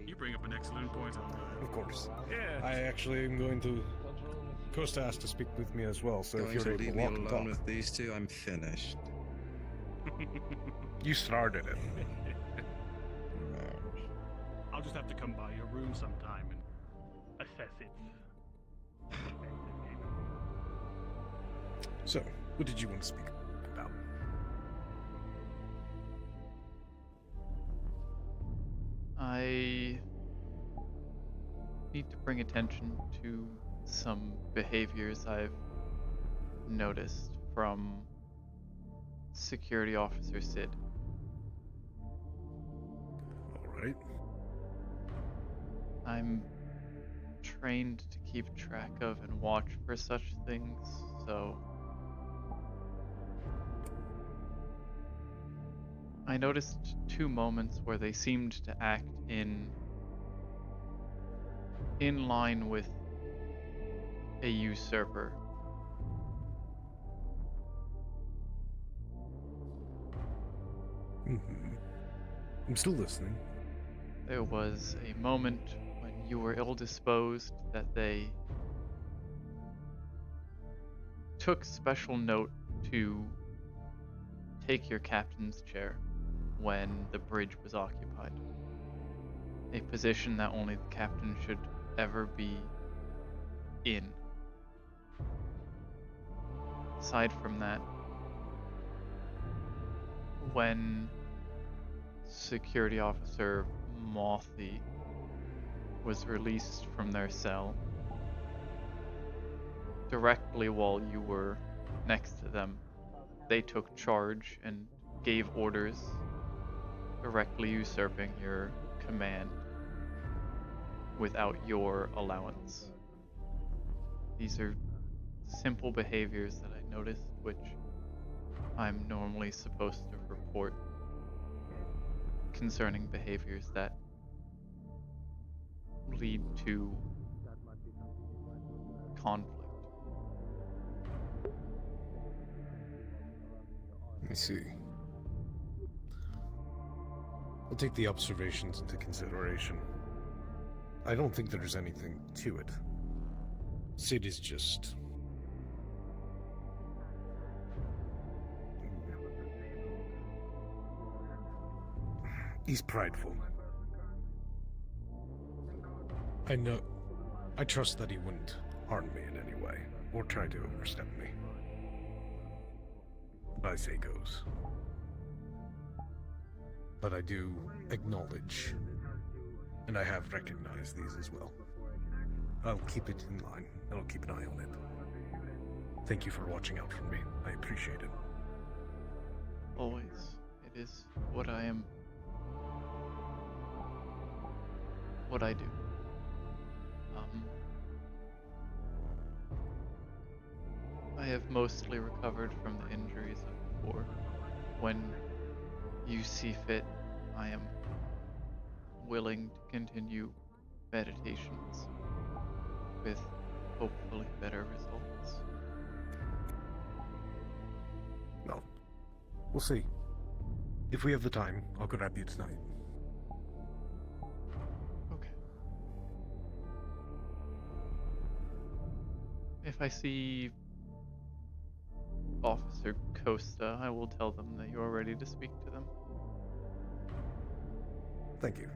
You bring up an excellent point. Of course. Yeah. I actually am going to... Costa asked to speak with me as well, so Going if you're to able leave to me walk and alone talk. with these two, I'm finished. You started it. I'll just have to come by your room sometime and assess it. So, what did you want to speak about? I need to bring attention to some behaviors I've noticed from Security Officer Sid. Alright. I'm trained to keep track of and watch for such things, so I noticed 2 moments where they seemed to act in line with a usurper. Mm-hmm. I'm still listening. There was a moment when you were ill-disposed that they took special note to take your captain's chair when the bridge was occupied. A position that only the captain should ever be in. Aside from that, when Security Officer Mothy was released from their cell, directly while you were next to them, they took charge and gave orders, directly usurping your command without your allowance. These are simple behaviors that I noticed, which I'm normally supposed to report concerning behaviors that lead to conflict. I see. I'll take the observations into consideration. I don't think there's anything to it. Sid is just... he's prideful. I trust that he wouldn't harm me in any way, or try to overstep me. What I say goes. But I do acknowledge, and I have recognized these as well. I'll keep it in line, and I'll keep an eye on it. Thank you for watching out for me. I appreciate it. Always. It is what I am. What I do. I have mostly recovered from the injuries of before. When you see fit, I am willing to continue meditations with hopefully better results. No. We'll see. If we have the time, I'll grab you tonight. Okay. If I see Officer Costa, I will tell them that you are ready to speak to them. Thank you.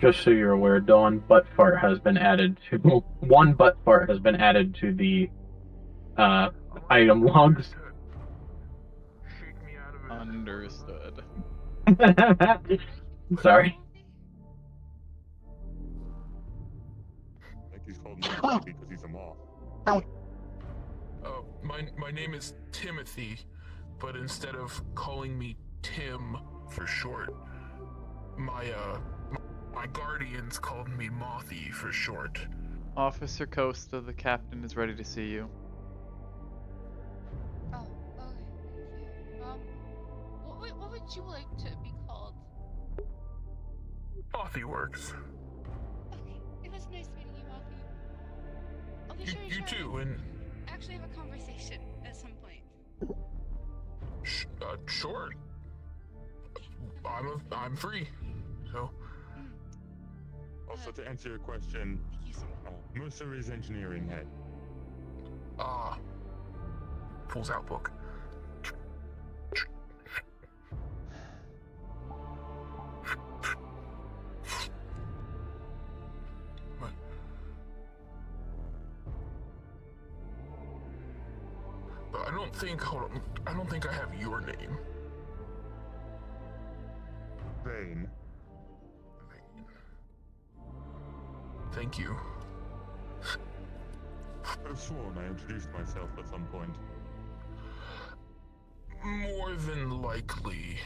Just so you're aware, Dawn, butt fart has been added to one butt fart has been added to the item logs. Understood. Sorry. I think he's called Moth because he's a moth. My name is Timothy, but instead of calling me Tim for short, my guardians called me Mothy for short. Officer Costa, the captain is ready to see you. Oh, okay. What would you like to be called? Mothy works. Okay, it was nice meeting you, Mothy. I'll be You too, and actually have a conversation at some point. Sure. I'm free, so. Also, to answer your question, Mercer is engineering head. Pulls out book. But I don't think I have your name. Vane. Thank you. I've sworn I introduced myself at some point. More than likely.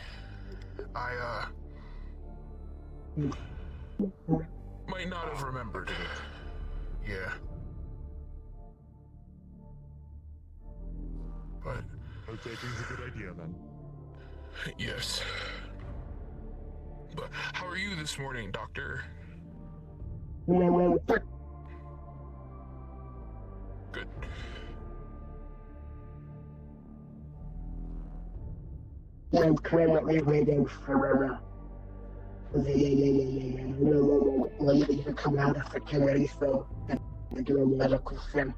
I might not have remembered. Yeah. But note-taking's a good idea then. Yes. But how are you this morning, Doctor? I'm currently waiting for the lady to come out of security so I can do a medical thing.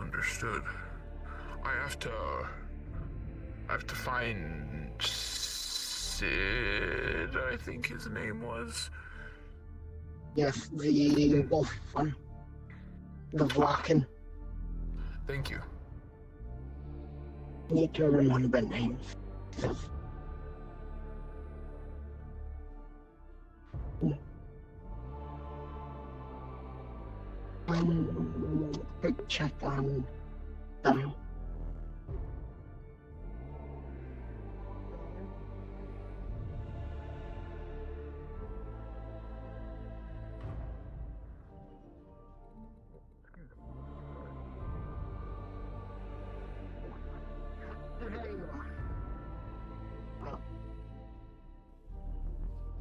Understood. I have to find Sid, I think his name was. Yes, the wolf one. The Vlakin. Thank you. You need to remember names. Quick check on them.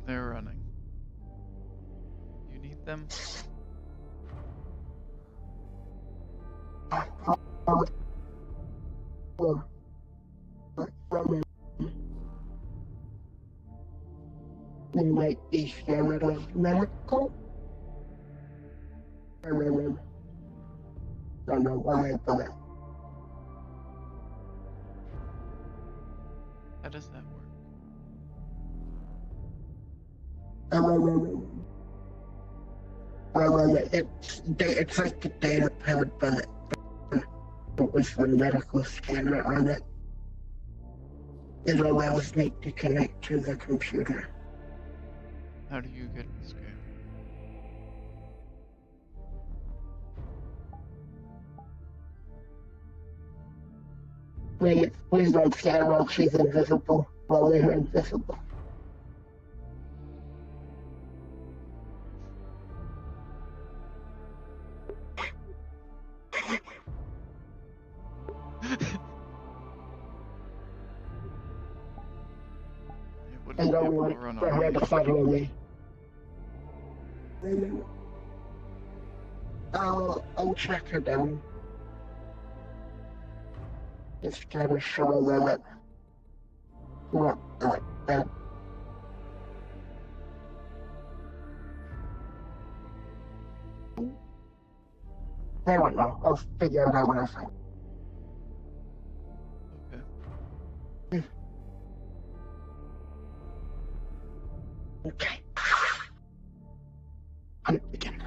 They're running. You need them? You might be scared of medical? I don't know why, but How does that work? It's like the data pad, but it was the medical scanner on it. It allows me to connect to the computer. How do you get the scan? Please don't scan while she's invisible, while they're invisible. I don't want for her to follow me. I'll track her down. Just gotta show a limit. What like that? I don't know. I'll figure it out when I find it. Okay. Begin.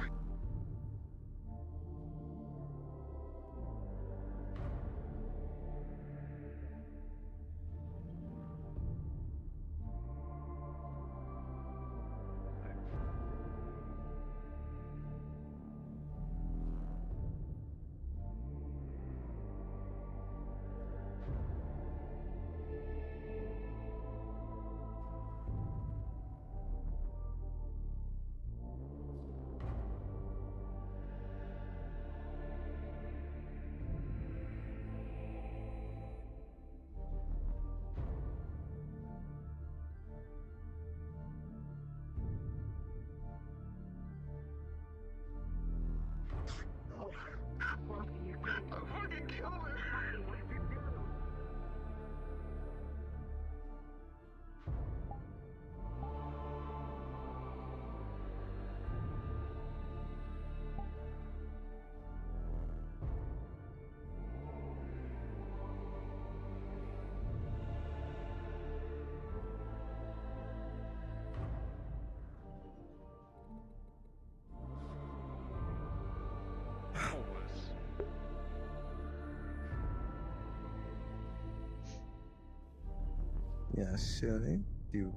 Yes, Shirley? Do you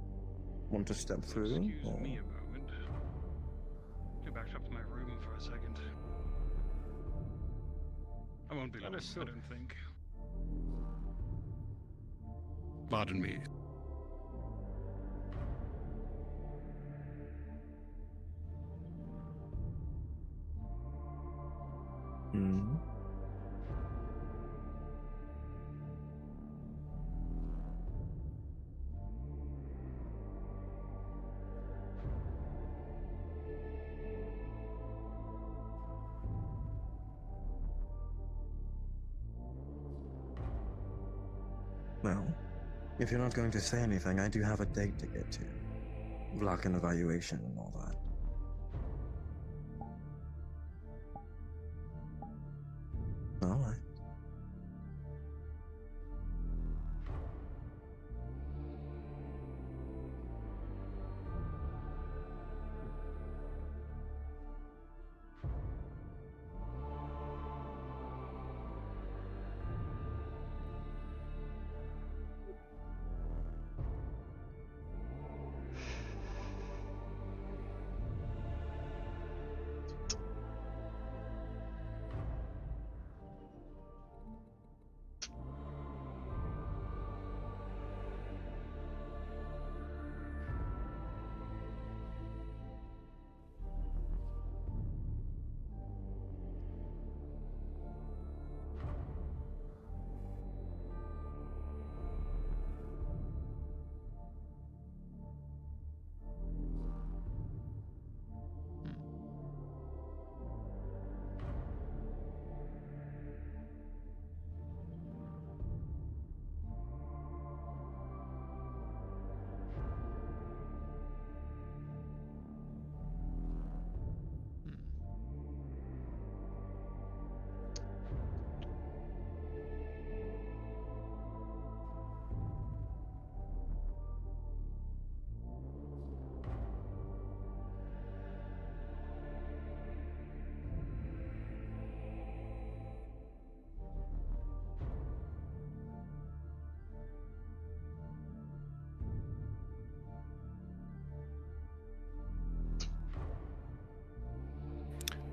want to step through? Excuse or- me a moment. Go back up to my room for a second. I won't be long, I don't think. Pardon me. Hmm. If you're not going to say anything, I do have a date to get to. Block and evaluation and all that. Alright.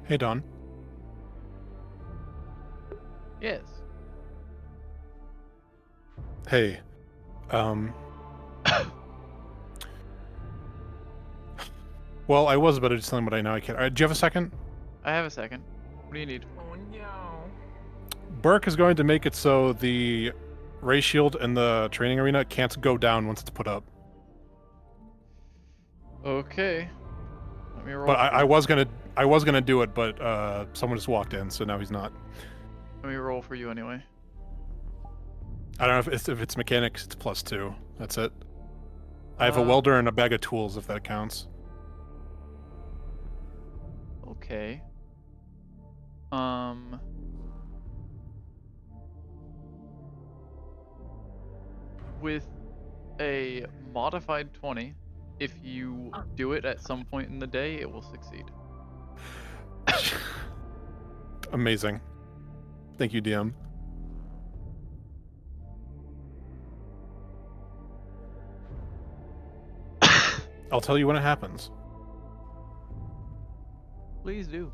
Hey, Don. Yes. Hey. Well, I was about to do something, but I know I can't. Do you have a second? I have a second. What do you need? Oh no. Burke is going to make it so the ray shield in the training arena can't go down once it's put up. Okay. Let me roll. But I was gonna do it, but someone just walked in, so now he's not. Let me roll for you anyway. I don't know if it's mechanics. It's +2. That's it. I have a welder and a bag of tools, if that counts. Okay. With a modified 20, if you do it at some point in the day, it will succeed. Amazing. Thank you, DM. I'll tell you when it happens. Please do.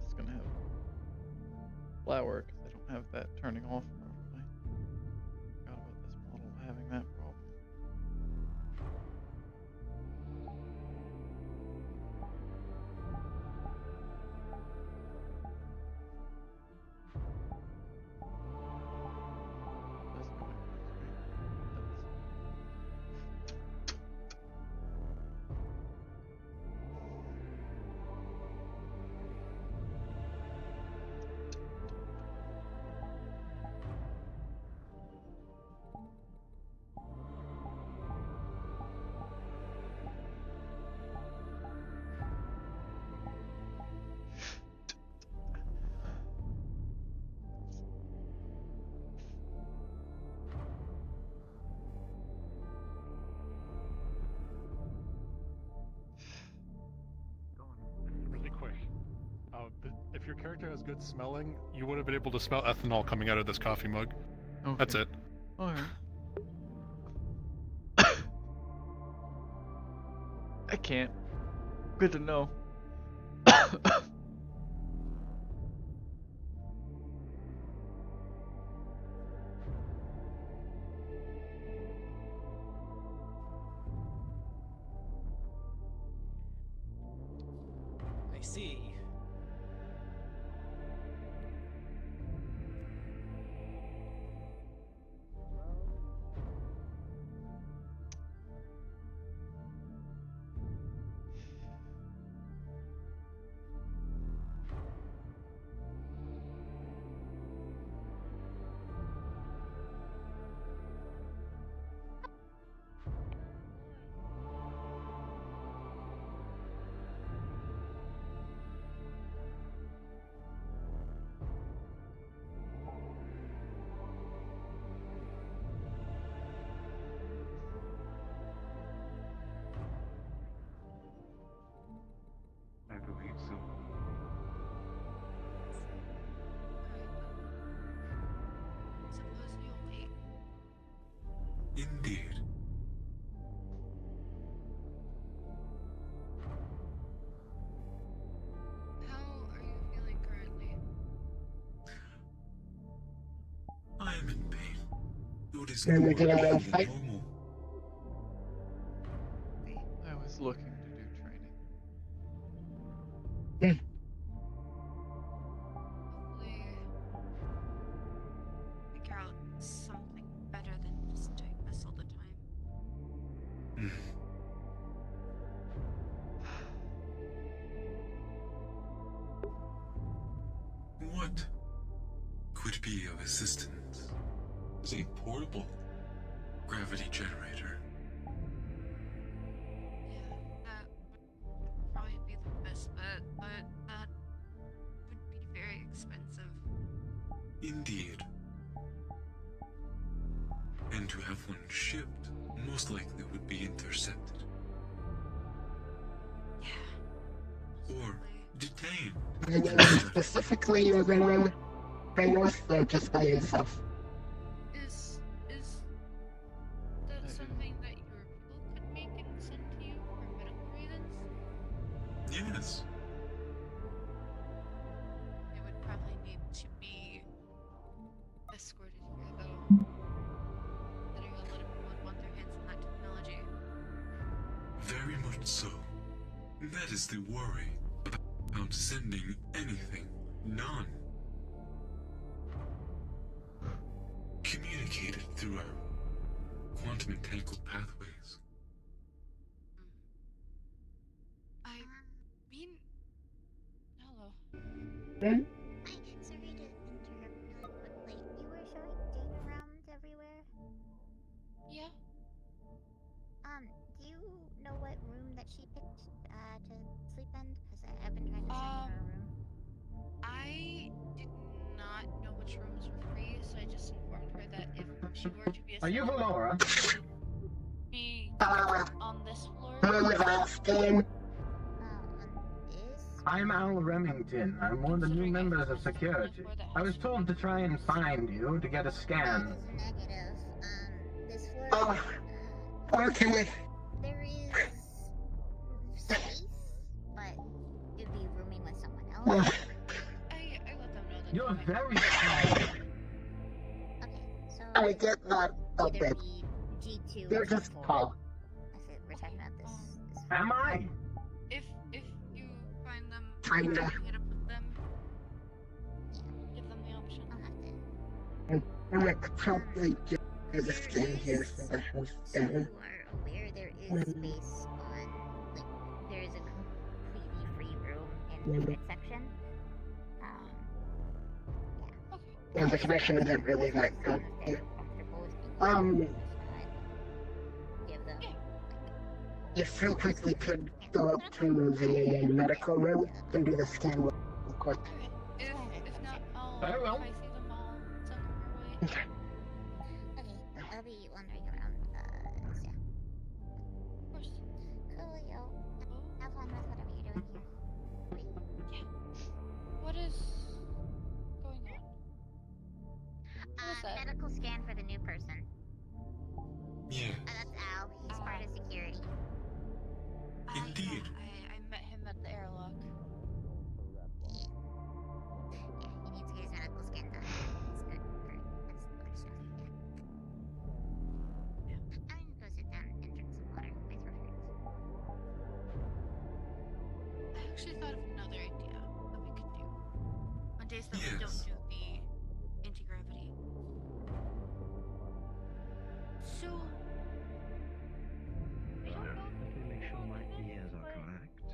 It's gonna have flower because I don't have that turning off properly. Forgot about this model your character has good smelling, you would have been able to smell ethanol coming out of this coffee mug. Okay. That's it. Alright. I can't. Good to know. I see. I believe so. Suppose you'll wait. Indeed. How are you feeling currently? I am in pain. Though it is Then we more get a pain fight. than normal. I was looking to do training. Hopefully, figure out something better than just doing this all the time. What could be of assistance is a portable gravity generator. Yeah, that would probably be the best bet, but that would be very expensive. Indeed. And to have one shipped most likely would be intercepted. Or detained. Specifically, you're gonna train us or just by yourself? Is that something that your people could make and send to you for medical reasons? Yes. It would probably need to be escorted here, though. Considering a lot of people would want their hands on that technology. Very much so. That is the worry about sending anything. None. Communicated through our quantum entangled pathways. I mean, hello. Sorry to interrupt really quickly. You were showing data rounds everywhere? Yeah. Do you know what room that she picked to sleep in? Because I've been trying to send her a room. I did not know which rooms were free, so I just informed her that if she were to be Are you assigned, Valora? be on this floor. I'm Al Remington. I'm one of the new members of security. I was told to try and find you to get a scan. Negative. This floor. Okay. There is space, but you'd be rooming with someone else. I let them know that. You're very small. Okay, so I get that a either bit. be G2 You're or just G4. tall. If we're talking about this. Am I? If you find them Kinda. meet up with them, give them the option. I'm like probably just gonna stay here for the house down. You are aware there is space on, like, there is a completely free room in the midsection. And the connection isn't really that good. If you quickly could go up to the medical room and do the scan real quick. If not, Very well. if I see them, I'll send them your way. Okay, I'll be wandering around, so yeah. Of course. Cool, yo. Have fun with whatever you're doing here. What is scan for the new person. Yeah, That's Al. He's part of security. indeed. I met him at the airlock. Yeah, he needs to get his medical scan done. It's good for his other stuff. Yeah. I'm gonna go sit down and drink some water. Wait for food. I actually thought of another idea that we could do. On days that we don't do the anti-gravity. So I don't know. Let me make sure my ears are correct.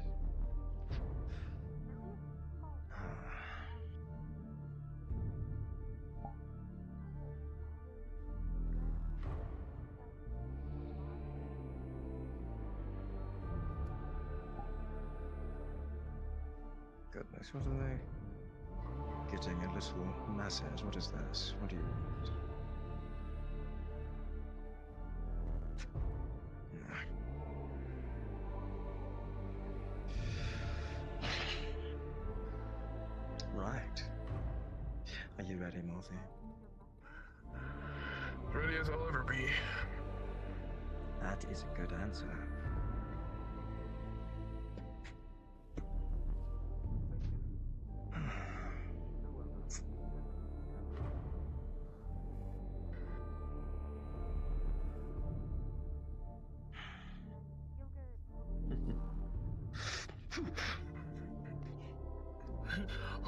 Goodness, what are they? Getting a little massage. What is this? What do you want? Right. Are you ready, Morphe? Ready as I'll ever be. That is a good answer.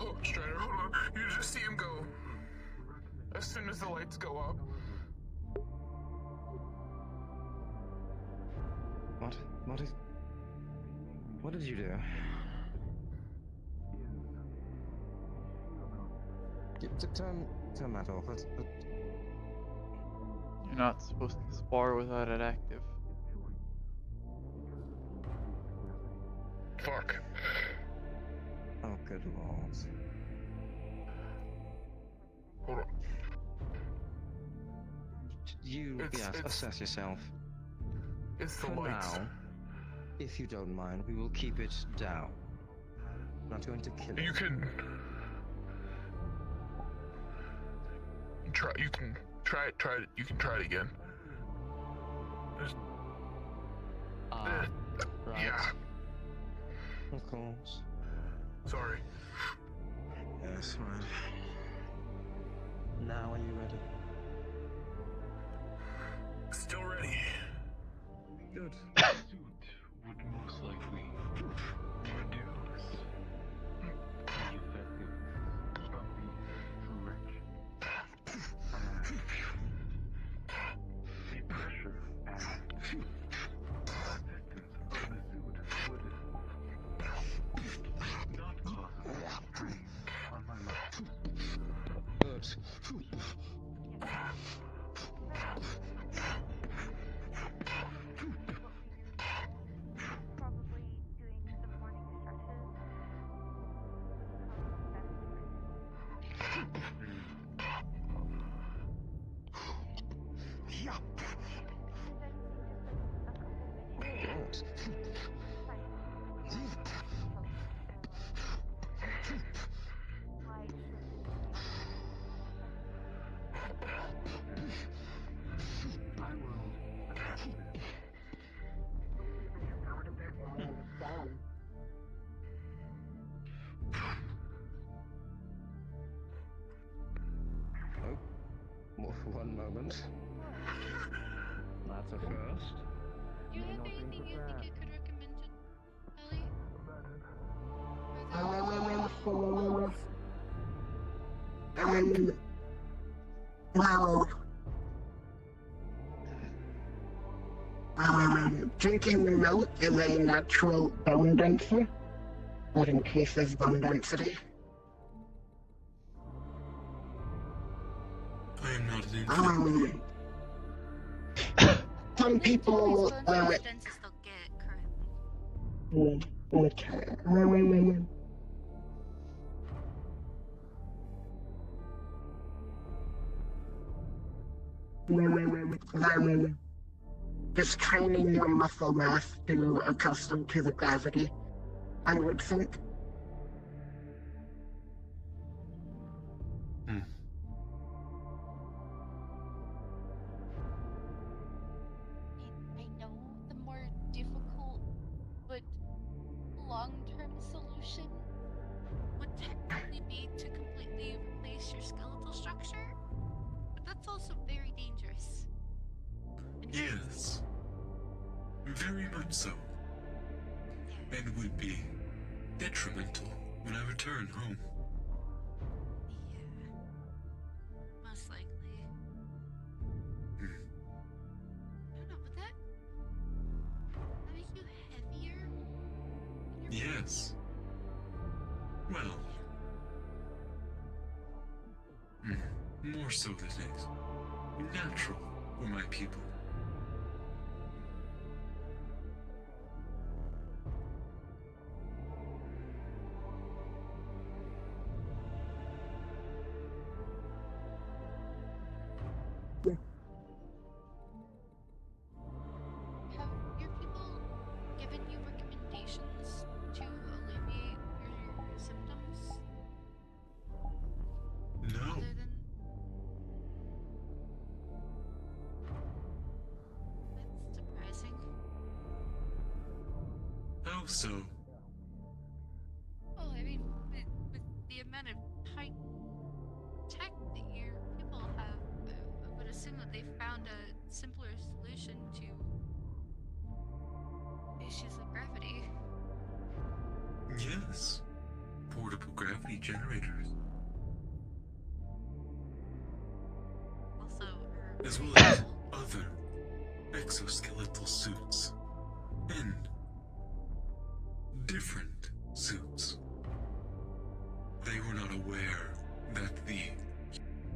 Oh, Strider, hold on. You just see him go. As soon as the lights go up. What did you do? Turn that off. You're not supposed to spar without it active. Fuck. Oh, good lord. Hold on. Assess yourself. It's the For lights. now, if you don't mind, we will keep it down. Not going to kill it. You can try. You can try it. You can try it again. Right. Yeah. Of course. Sorry. Yes, right. Now, are you ready? Still ready. Good. Would most likely reduce the effectiveness of the wrench. The pressure and resistance of the suit would not cause a strain on my muscles. Good. One moment. That's a first. Do you have anything you think you could recommend to Drinking the milk is a natural bone density, that increases bone density. I am not an infant. Some people will. Just training your muscle mass to accustom to the gravity, I would think. solution would technically be to completely replace your skeletal structure, but that's also very dangerous. Yes. Very much so. And would be detrimental when I return home. Yeah. Most likely. I don't know, would that make you heavier? Yes. Well. More so than is natural for my people. Have your people given you recommendations to alleviate your symptoms? No. Other than... That's surprising. How so? Well, I mean, with the amount of high tech that your people have, I would assume that they found a simpler solution to issues with gravity. Yes. Portable gravity generators. Also, as well as other exoskeletal suits and different suits. They were not aware that the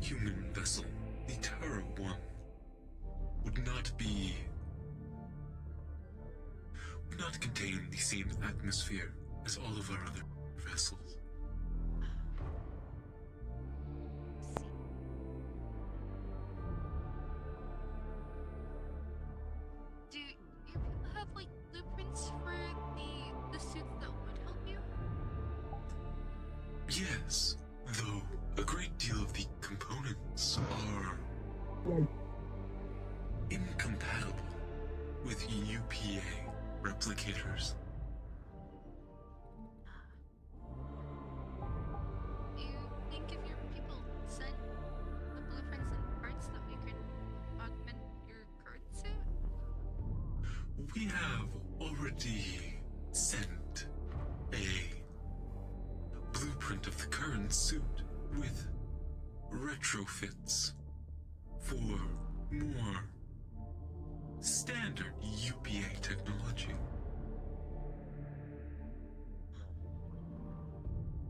human vessel, the Terra One, would not contain the same atmosphere as all of our other vessels. Do your people have like blueprints for the suits that would help you? Yes, though a great deal of the components are incompatible with UPA replicators. Do you think if your people sent the blueprints and parts that we could augment your current suit? We have already sent a blueprint of the current suit with retrofits for more standard UPA technology.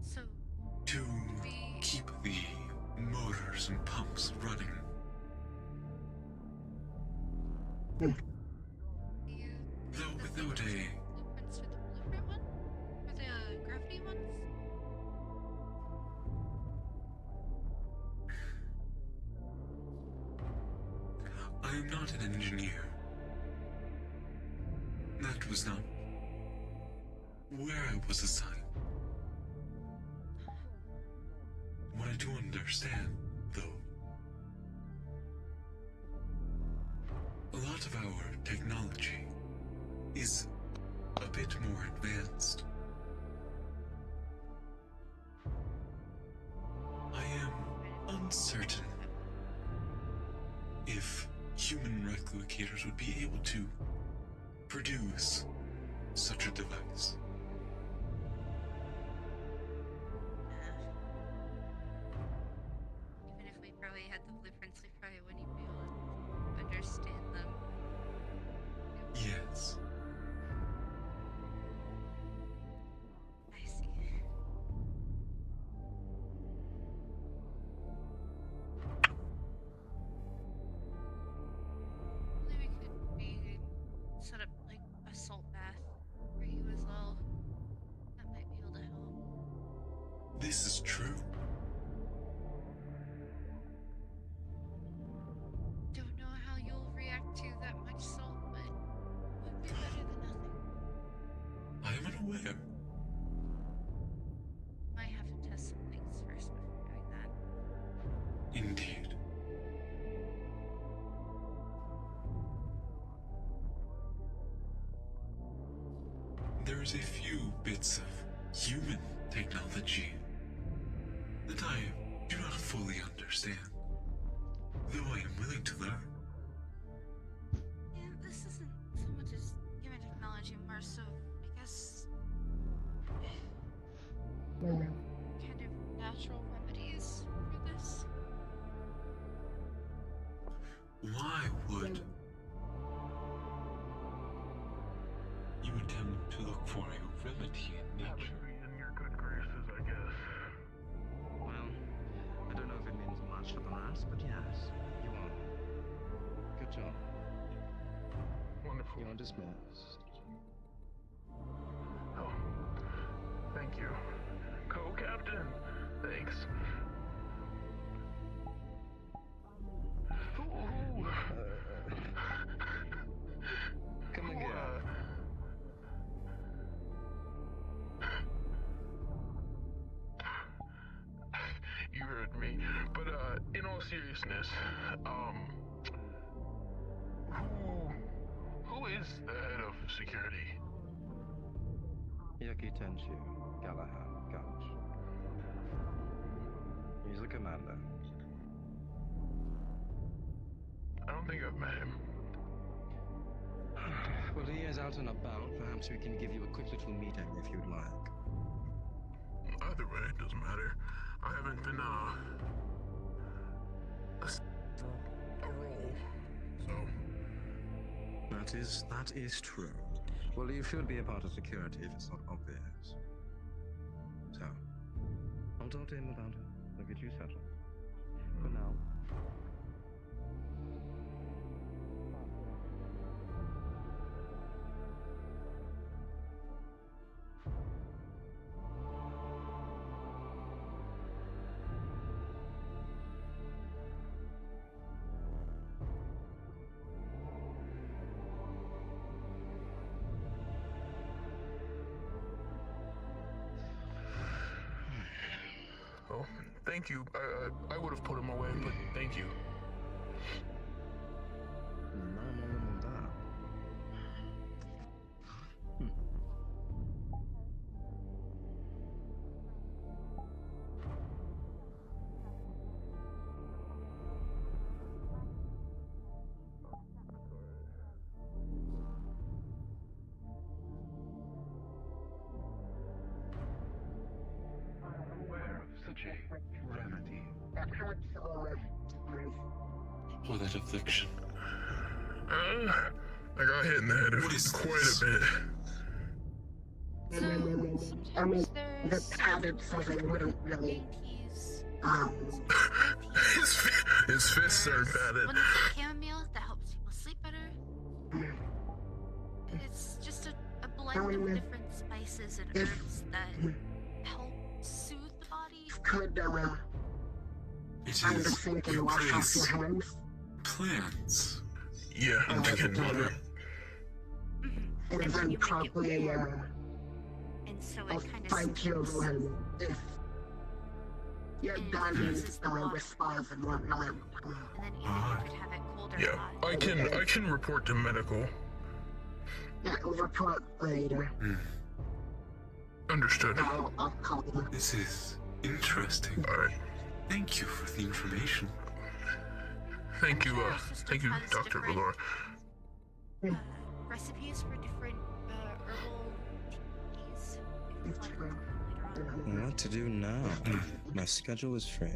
So, to keep the motors and pumps running. Though without a blueprints for the blueprint one? For the gravity ones? I am not an engineer. That was not where I was assigned. What I do understand, though, a lot of our technology is a bit more advanced. I am uncertain if human replicators would be able to produce such a device. Even if we probably had the blueprints, we probably wouldn't be able to understand them. Yes. I see. Maybe we could set up like a salt bath for you as well. That might be able to help. This is true. Don't know how you'll react to that much salt, but would be better than nothing. I am unaware. Might have to test some things first before doing that. Indeed. There's a few bits of human technology that I do not fully understand, though I am willing to learn. Yeah, this isn't so much as human technology, more so, I guess, kind of natural remedies for this. Why would you attempt to look for a remedy in nature? In your good graces, I guess. Well, I don't know if it means much for the last, but yes, you are. Good job. Wonderful. You are dismissed. Oh, thank you. Co-captain, thanks. Come again. You heard me. But in all seriousness, who is the head of security? Yuki Tenchu, Galahad, Gouch. He's the commander. I don't think I've met him. Well, he is out and about. Perhaps we can give you a quick little meeting if you'd like. Either way, it doesn't matter. I haven't been, a role, so. That is true. Well, you should be a part of security if it's not obvious. So, I'll talk to him about it. I'll get you settled. For now. Oh, thank you. I would have put him away, but thank you. No more than that. Aware of such a remedy. For that affliction. I got hit in the head quite a bit. I mean, the padded so they wouldn't really, His fists are padded. One of the chamomile that helps people sleep better. It's just a blend of different spices and herbs that help soothe the body. could, It I'm is just thinking, in wash off place. your hands. Plants. Yeah, I'm getting water. And then probably, And so I'll it kind of find you when if you're done with spas and whatnot. And then either you could have it cold or Yeah, hot. I can report to medical. Yeah, report later. Understood. I'll call you. This is interesting. Alright. Thank you for the information. Thank you, Dr. Valor. Recipes for different herbal teas. If you'd like later on. What to do now? My schedule is free.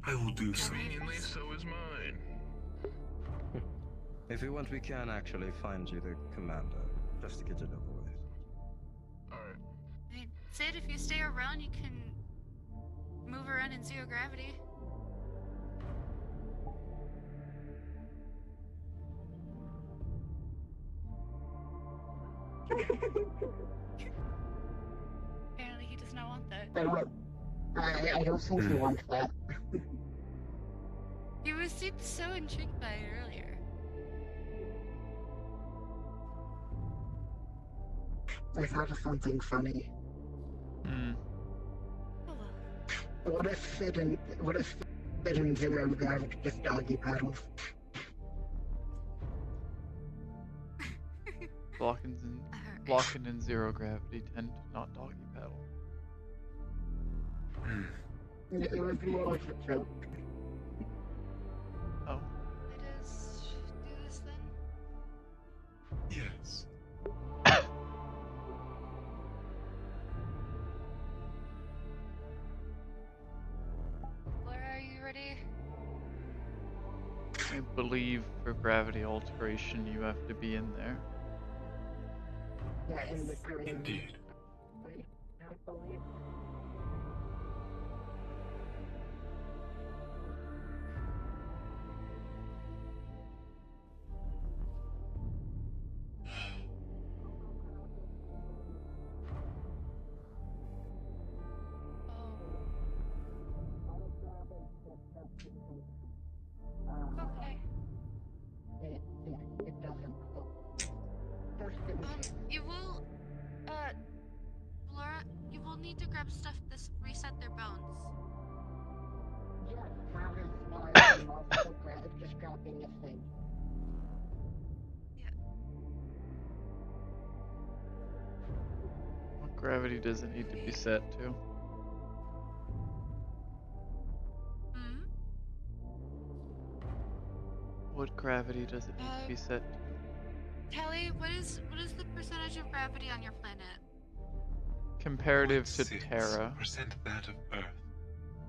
I will do so. Conveniently, so is mine. If you want, we can actually find you the commander, just to get it over with. Alright. I mean, Sid, if you stay around, you can move around in zero gravity. Apparently he does not want that. I don't think he wants that. He seemed so intrigued by it earlier. I thought of something funny. What if Sid and Zero gravity just doggy paddles? Balkans and Locking in zero gravity tend to not doggy paddle. It was more like a joke. Oh. Let us do this then. Yes. Laura, are you ready? I believe for gravity alteration you have to be in there. Yeah, in the green. Indeed. Okay. It doesn't. First it was You will, Laura, you will need to grab stuff to reset their bones. yes, now it's fine. Multiple credits, just dropping a thing. What gravity does it need to be set to? Hmm? What gravity does it need to be set to? Tally, what is the percentage of gravity on your planet? Comparative to Terra. 0.6% that of Earth.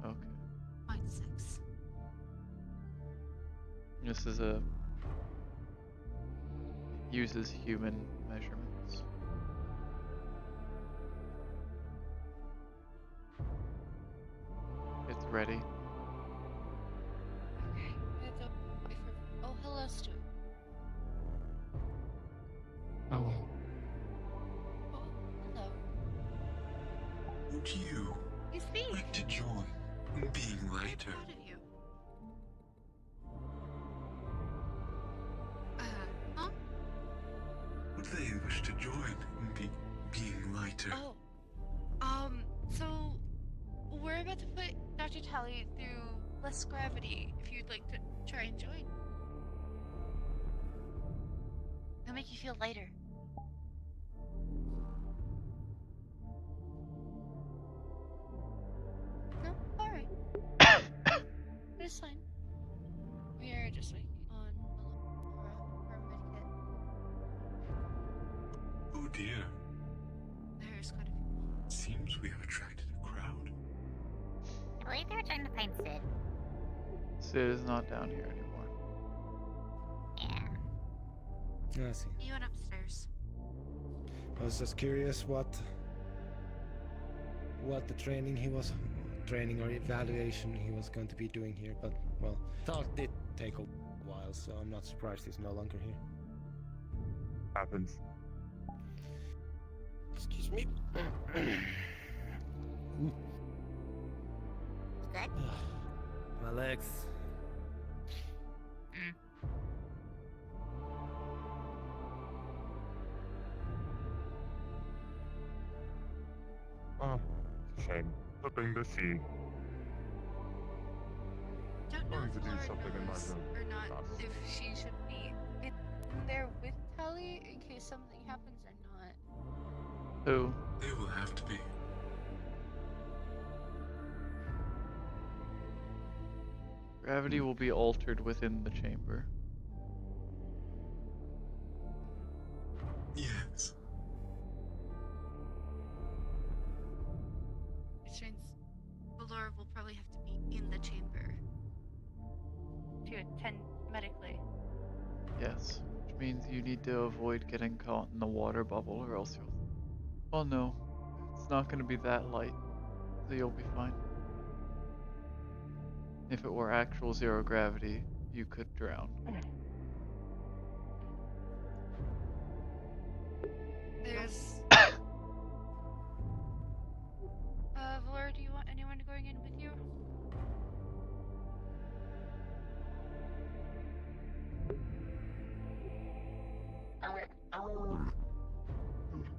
Okay. 0.6. This is a... uses human measurements. It's ready. Okay. Oh, hello, Stu. Hello. Oh, hello. Would you You speak. like to join in being lighter? Proud of you. Huh? Would they wish to join in being lighter? Oh. So we're about to put Dr. Tally through less gravity if you'd like to try and join. It'll make you feel lighter. No? Alright. It's fine. We are just waiting on Laura for a medikit. Oh dear. There's quite a few people. Seems we have attracted a crowd. I believe they were trying to find Sid. Sid is not down here anymore. Yeah. I see. You went upstairs. I was just curious what the training or evaluation he was going to be doing here, but well, thought it did take a while, so I'm not surprised he's no longer here. Happens. Excuse me. Good? My legs. Oh, shame. Flipping the sea. Don't know Going if to do Laura something in my knows room. or not if she should be in there with Tally in case something happens or not. Who? They will have to be. Gravity will be altered within the chamber. Yes. Which means Laura will probably have to be in the chamber to attend medically. Yes, which means you need to avoid getting caught in the water bubble or else you'll... Oh no, it's not going to be that light, so you'll be fine. If it were actual zero gravity, you could drown. There's... Valora, do you want anyone going in with you? I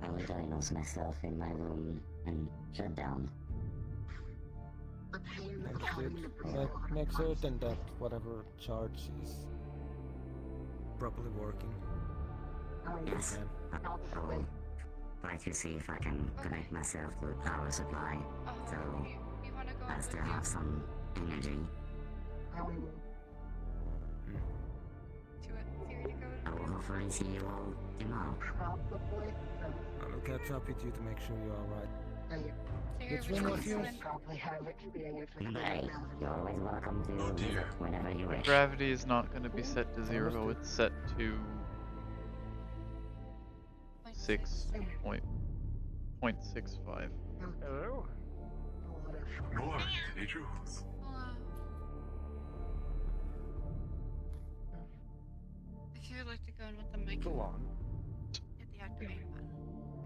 will diagnose myself in my room and shut down. Make certain that whatever charge is properly working. Yes. try to see if I can connect myself to the power supply, so You wanna go I up still with me? have some energy. To it. Theory to go with I will hopefully see you all tomorrow. Probably. I will catch up with you to make sure you're alright. Theory, Which we one should was yours? Probably have experience with Hey, you're always welcome to Oh, dear. visit whenever you wish. Gravity is not going to be set to 0, it's set to 6.65. Hello? More individuals. If you would like to go in with them, make Go on. hit the activate button.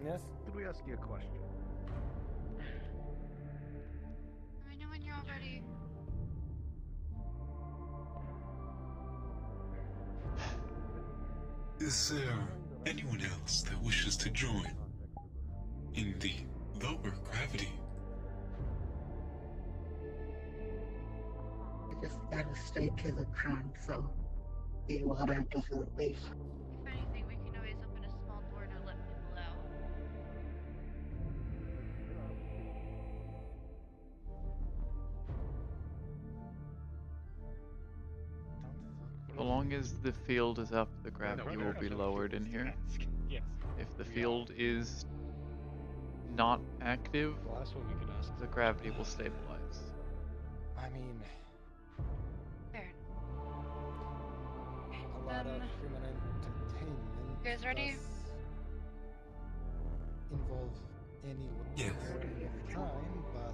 Yes? Did we ask you a question? Let me know when you're all ready. Is there anyone else that wishes to join in the lower gravity? I just gotta stay to the crown so the water doesn't leave. If anything, we can always open a small door to let people out. So long as the field is up, the gravity will be lowered in here. Yes. If the field is not active, The last one we could ask. the gravity will stabilize. I mean, Fair. a lot of human entertainment. You guys ready? does Involve any Yes. period of time, but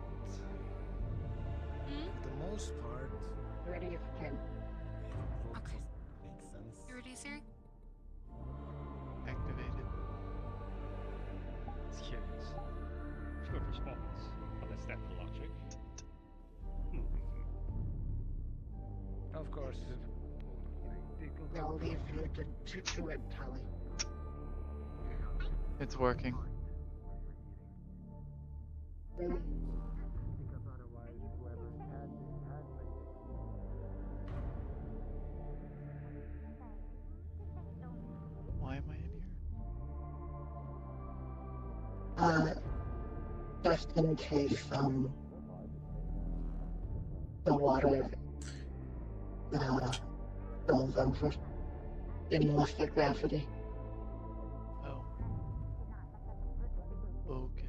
for the most part, Ready if you can. okay. Makes sense. You ready, Siri? Activated. It's curious. Good response. Unless that's the logic. Of course. They'll leave you to it, Tully. It's working. Because otherwise, whoever had this had Why am I in here? Just in case, the water, goes over in elastic gravity. Oh. Okay.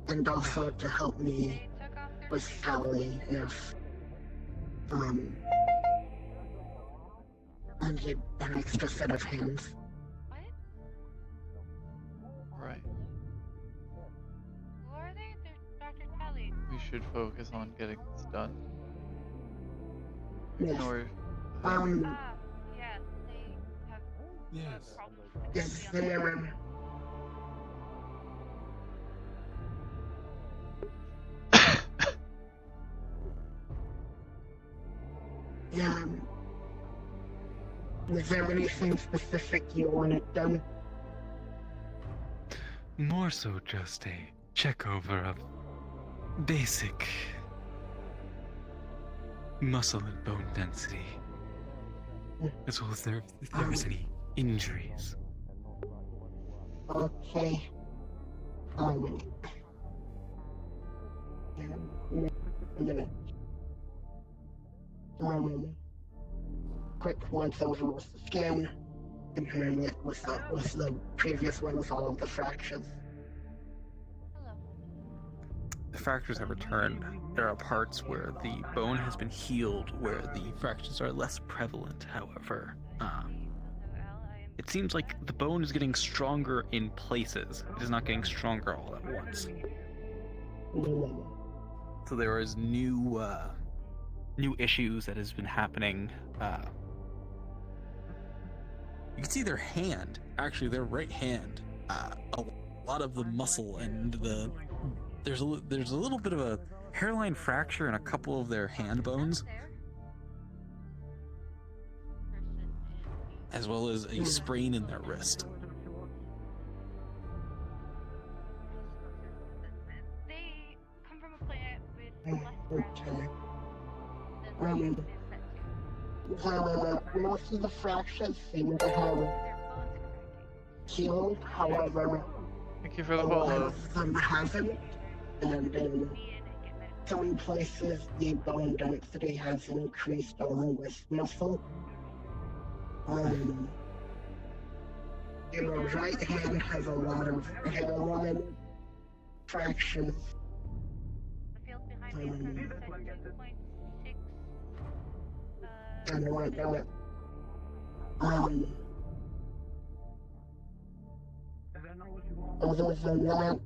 And also to help me with Sally if, I need an extra set of hands. Right. Who are they? They're Dr. Kelly. We should focus on getting this done. Yes. Or Yeah, they have Yes. problems with Is there, is there anything specific you wanted done? More so just a check over of basic muscle and bone density, as well as if there was any injuries. Okay. Quick once over with the skin, comparing it with the previous one with all of the fractures. The fractures have returned. There are parts where the bone has been healed, where the fractures are less prevalent, however. It seems like the bone is getting stronger in places. It is not getting stronger all at once. So there is new issues that has been happening. You can see their hand, actually their right hand. A lot of the muscle and there's a little bit of a hairline fracture in a couple of their hand bones, as well as a sprain in their wrist. They come from a planet with less Okay. Most of the fractures seem to have healed, however, Thank you for the A lot follow. of them haven't, and in some places the bone density has increased only with muscle. Your right hand has a lot of hairline traction. And whatnot. Other than that,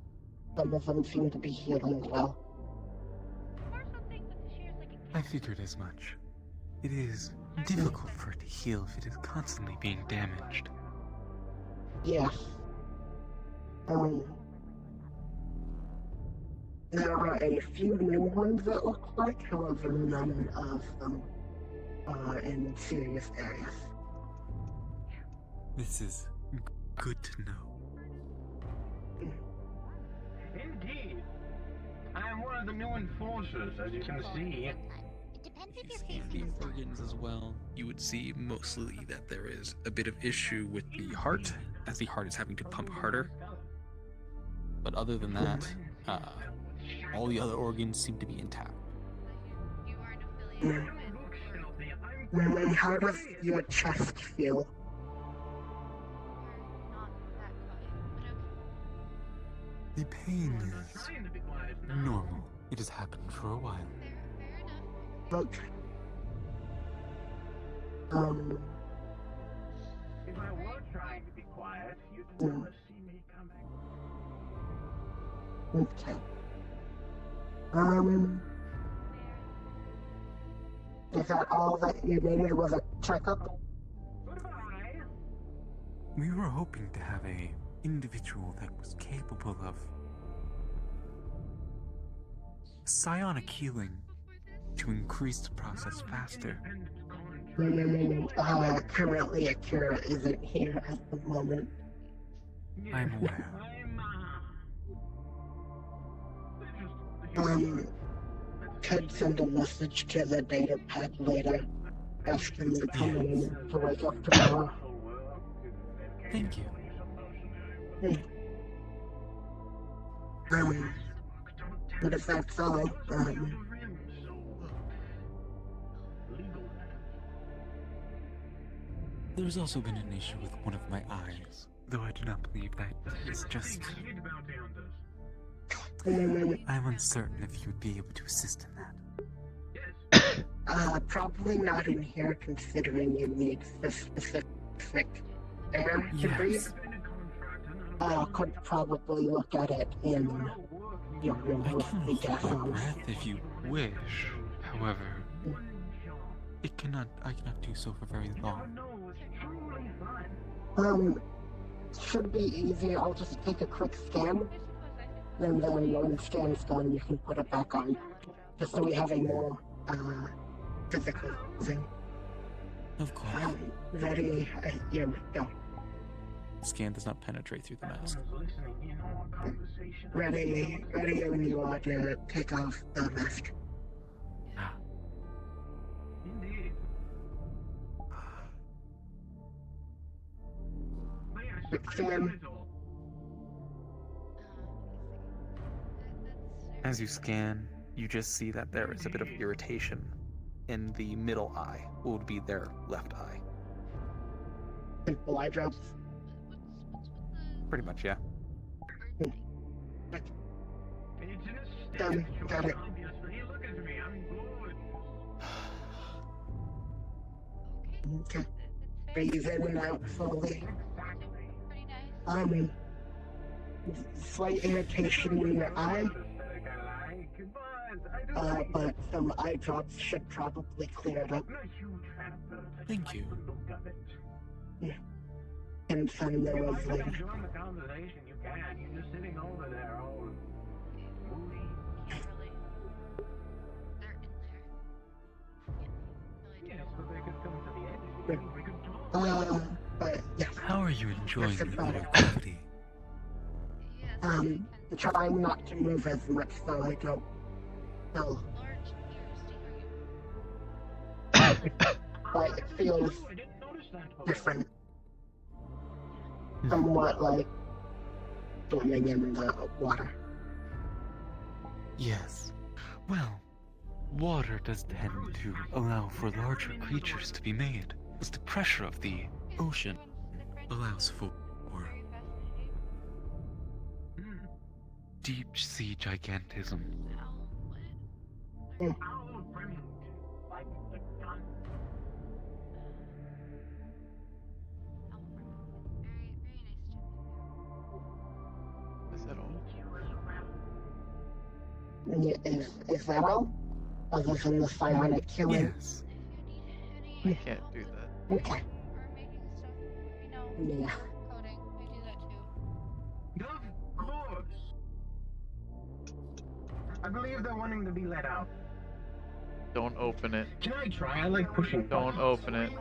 some of them seem to be healing well. I figured as much. It is difficult for it to heal if it is constantly being damaged. Yes. There are a few new ones that look like, however, none of them are in serious areas. This is good to know. Indeed. I am one of the new enforcers, as you can see. Depends If you scan the organs as well, you would see mostly that there is a bit of issue with the heart, as the heart is having to pump harder. But other than that, all the other organs seem to be intact. How does your chest feel? The pain is normal. It has happened for a while. Look. If I were trying to be quiet, you'd never see me coming. Okay. Is that all that you needed was a checkup? We were hoping to have a individual that was capable of psionic healing to increase the process faster. Currently a cure isn't here at the moment. I'm aware. Could send a message to the data pad later, ask them to come in to wake up tomorrow. Thank you. But if that's all, There's also been an issue with one of my eyes, though I do not believe that it's just... I'm uncertain if you would be able to assist in that. probably not in here considering you need the specific air to breathe. Could probably look at it in your room with the gas on. Breath if you wish, however, I cannot do so for very long. Should be easy. I'll just take a quick scan. And then when the scan's done, you can put it back on. Just so we have a more, physical thing. Of course. Ready, here we go. The scan does not penetrate through the mask. Ready when you are to take off the mask. Scan. As you scan, you just see that there is a bit of irritation in the middle eye, what would be their left eye. Simple eye drops. Pretty much, yeah. Done. Got it. Okay. Breathe in and out slowly. Slight irritation in your eye. But some eye drops should probably clear it up. Thank you. Yeah. And send those later. Join the conversation, you can. You're just sitting over there all moody. Yes, but they could come to the edge. We could talk. But yeah. How are you enjoying the lower gravity? Trying not to move as much so I don't feel. But it feels different. Somewhat like swimming in the water. Yes. Well, water does tend to allow for larger creatures to be made, as the pressure of the ocean allows for deep sea gigantism. Is that all? Is that all? Other than the silent killing? Yes. I can't do that. Okay. Yeah. Coding, I do that too. Of course. I believe they're wanting to be let out. Don't open it. Can I try? I like pushing. Don't open it.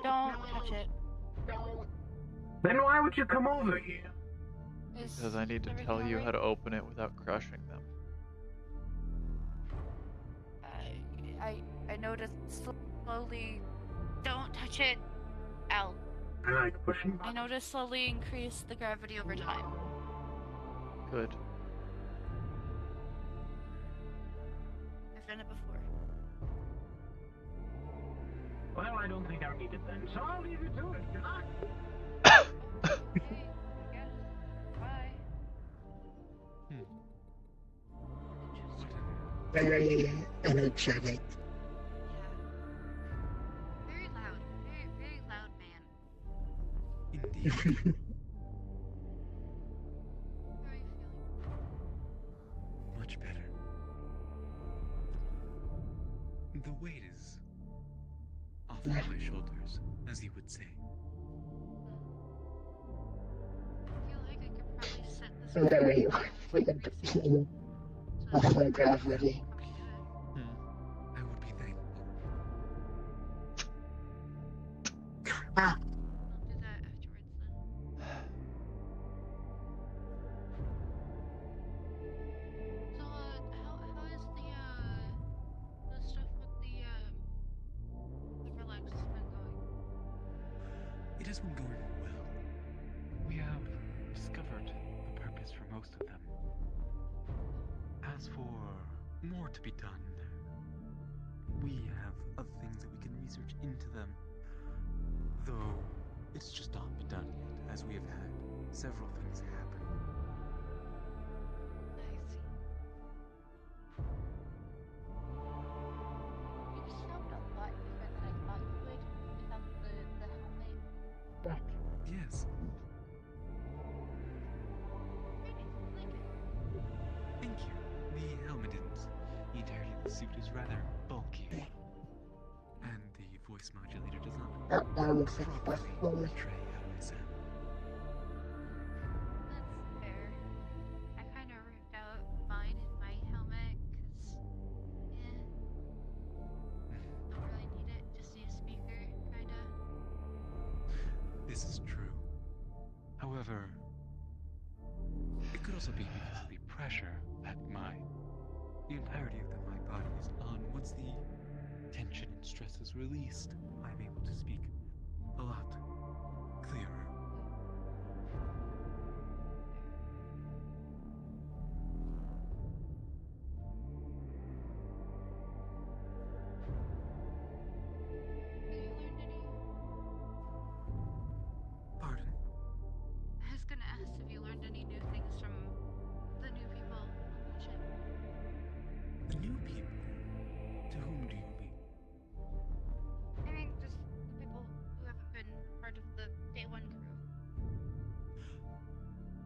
Don't touch it. Then why would you come over here? Because I need to tell you how to open it without crushing them. I noticed slowly. Don't touch it. Ow. I like pushing. I noticed slowly increase the gravity over time. Good. I've done it before. Well, I don't think I need it then, so I'll leave you to it. Good luck. Bye. Very energetic. Very loud. Very loud man. Indeed. Much better. The weight is off of my shoulders, as you would say. I feel like I could probably set this Very weird. Lesser gravity. I would be thankful. Ah. I'll do that afterwards then. So, how is the stuff with the relax been going? It has been going well. We have discovered the purpose for most of them. As for more to be done, we have other things that we can research into them. Though, it's just not been done yet, as we have had several things happen. I see. You sound a lot different than I thought you would without the helmet. Yes. Thank you. The helmet isn't. The entirety of the suit is rather bulky. And the voice modulator does not properly portray how I sound. That's fair. I kind of ripped out mine in my helmet because, don't really need it. Just need a speaker, kind of. This is true. However, it could also be because of the pressure that the entirety of my body is on. Once the tension and stress is released, I'm able to speak a lot clearer. Pardon? I was gonna ask if you learned any new things from the new people on the ship. The new people? To whom do you mean? I mean, just the people who haven't been part of the Day One crew.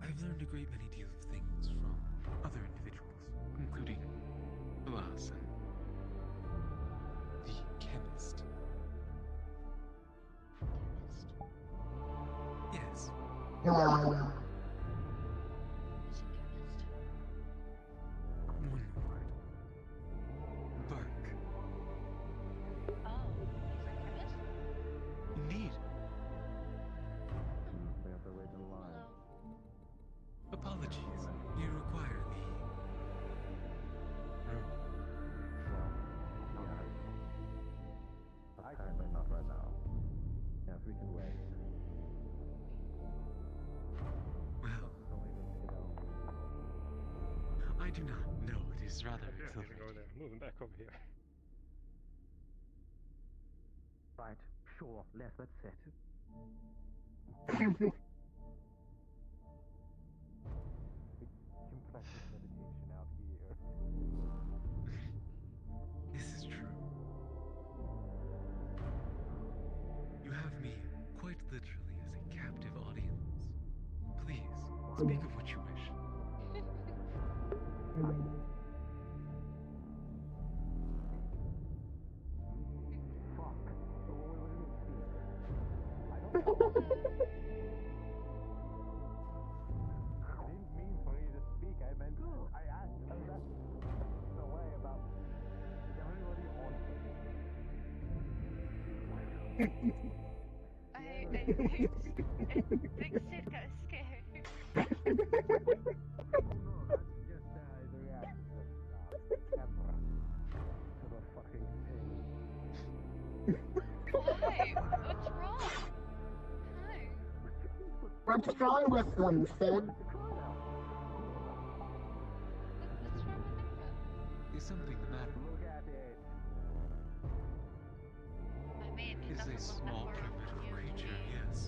I've learned a great many deal of things from other individuals, including Blas and the chemist. Yes. Wow. One word. Burke. Oh, he's a chemist? Indeed. They have to wait in line. Apologies. You require the room. Well, yeah. Apparently not right now. Yes, we can wait. do not know. It is rather Yeah, you exhilarating. go there. Moving back over here. Right, sure, let's sit. You can practice meditation out here. This is true. You have me quite literally as a captive audience. Please, speak of what you wish. I didn't mean for you to speak. I meant I asked in a way about everybody on. I think Sid got scared. Oh no, that's just the reaction of the camera to the fucking thing. Why? What's wrong? Hi. What's wrong with them, Sid? What's wrong with him? Is something the matter? Look at it. I mean, it It is a doesn't look small that far primitive from you. creature, yes.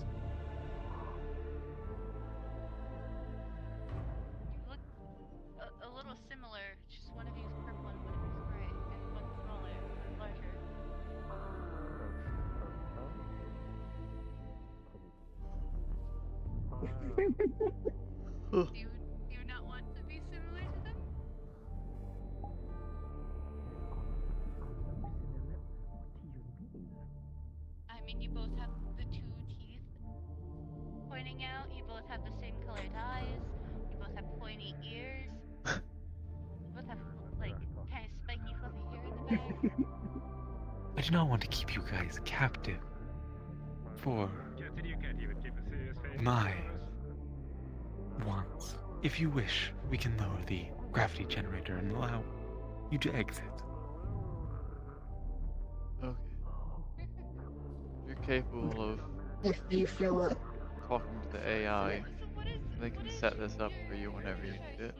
You look a little similar. Just one of you is purple and one of you is gray, and one's smaller and larger. Do you not want to be similar to them? I mean, you both have the two teeth pointing out. You both have the same colored eyes. You both have pointy ears. You both have like kind of spiky, fluffy hair in the back. I do not want to keep you guys captive. For Justin, you can't even keep a serious face. my wants. If you wish, we can lower the gravity generator and allow you to exit. Okay. You're capable of If you feel it. talking to the AI. They can set this up for you whenever you need it.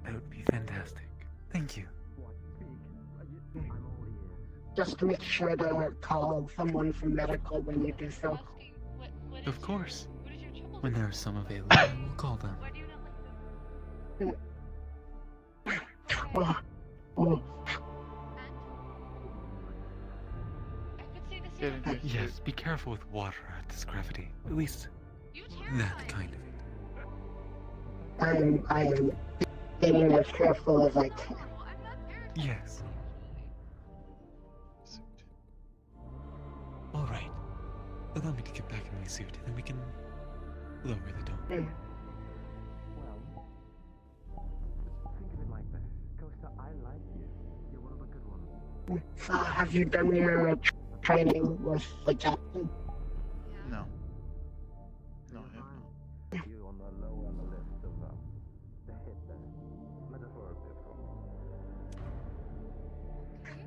That would be fantastic. Thank you. Just make sure to call someone from medical when you do so. Of course. When there are some available, we'll call them. Yes, be careful with water at this gravity. At least that kind of it. I am being as careful as I can. Yes. All right. Allow me to get back in my suit, and then we can lower the dome. Well, think of it like this. Costa, I like you. You're one of the good ones. Have you done your training with the captain? No. No, I have not. You on the low on the list of the hit there. Metaphorically, of course.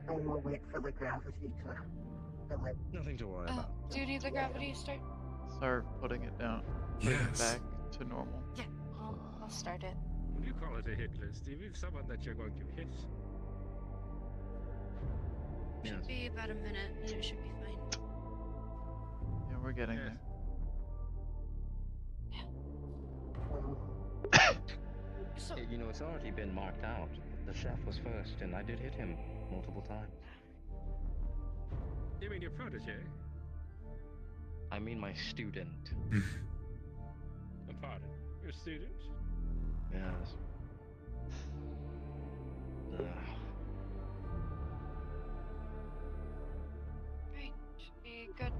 I will wait for the gravity to fill it. Nothing to worry about. Do you need the gravity to start? Start putting it down. Putting it back to normal. Yeah, I'll start it. Would you call it a hit list? If it's someone that you're going to hit. Should be about a minute, and it should be fine. Yeah, we're getting there. You know, it's already been marked out. The chef was first, and I did hit him multiple times. You mean your protege? I mean my student. Pardon? Your student? Yes. Right, should be good.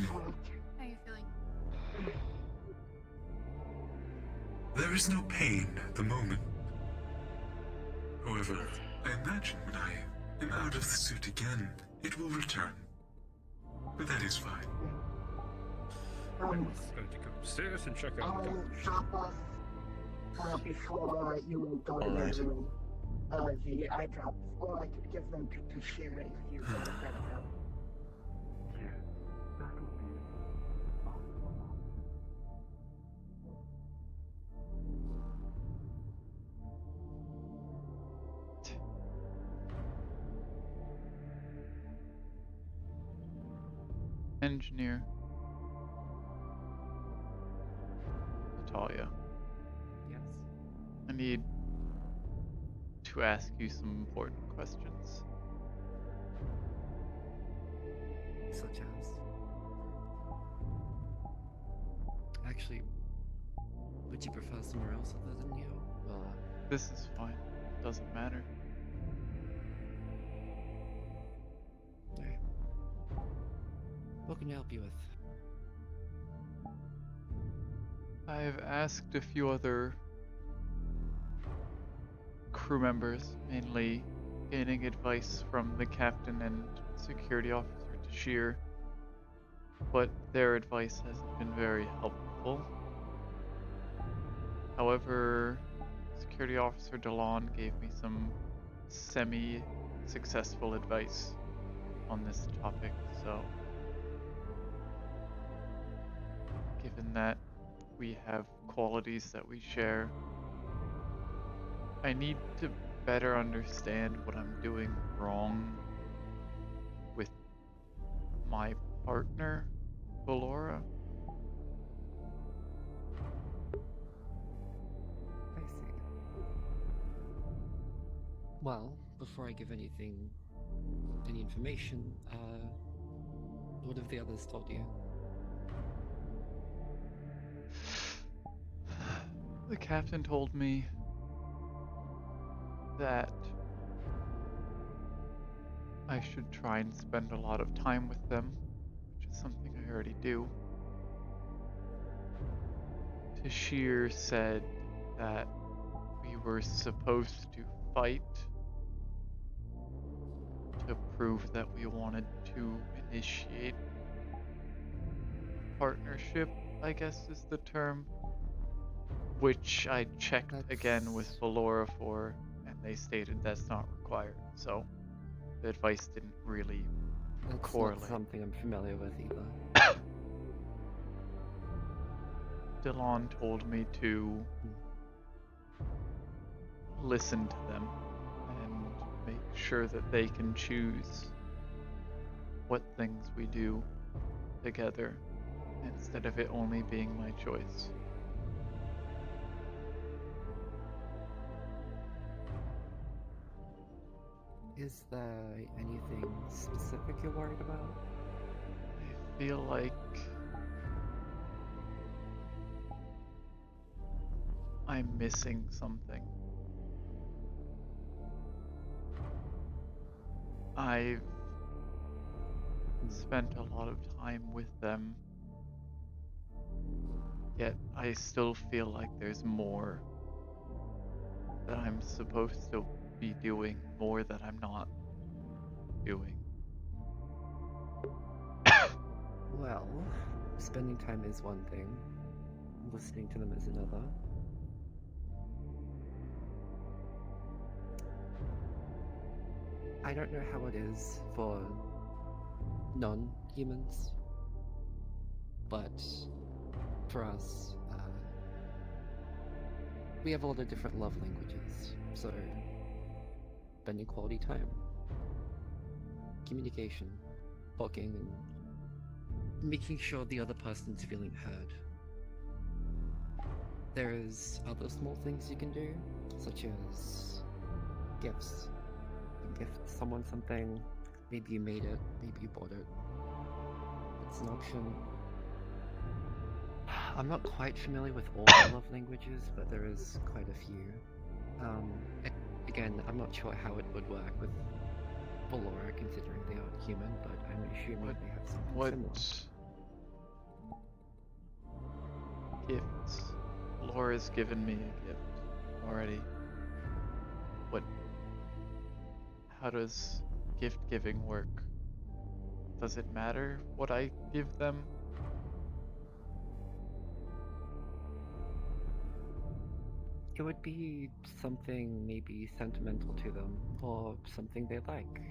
How are you feeling? There is no pain at the moment. However, I imagine when I am out of the suit again, it will return. But that is fine. I'm going to go upstairs and check out the doctor. Drop off before you go to Alright. the room. The eye drops, or I could give them to Shira if you want to set it up. Engineer Natalia. Yes. I need to ask you some important questions. Such as? Actually, would you prefer somewhere else other than here? Or... This is fine. Doesn't matter. Alright. What can I help you with? I've asked a few other crew members, mainly gaining advice from the captain and security officer Tashir, but their advice hasn't been very helpful. However, security officer DeLon gave me some semi-successful advice on this topic, so given that we have qualities that we share, I need to better understand what I'm doing wrong with my partner, Valora. I see. Well, before I give any information, what have the others told you? The captain told me that I should try and spend a lot of time with them, which is something I already do. Tashir said that we were supposed to fight to prove that we wanted to initiate partnership, I guess is the term, which I checked again with Valora for, and they stated that's not required, so the advice didn't really correlate. That's not something I'm familiar with either. Delon told me to listen to them and make sure that they can choose what things we do together instead of it only being my choice. Is there anything specific you're worried about? I feel like I'm missing something. I've spent a lot of time with them, yet I still feel like there's more that I'm supposed to be doing, more that I'm not doing. Well, spending time is one thing, listening to them is another. I don't know how it is for non-humans, but for us, we have all the different love languages, so spending quality time, communication, talking, and making sure the other person's feeling heard. There's other small things you can do, such as gifts. You can gift someone something, maybe you made it, maybe you bought it. It's an option. I'm not quite familiar with all the love languages, but there is quite a few. Again, I'm not sure how it would work with Valora, considering they aren't human, but I'm assuming they have something similar. Gifts? Valora's given me a gift already. How does gift giving work? Does it matter what I give them? It would be something maybe sentimental to them, or something they like.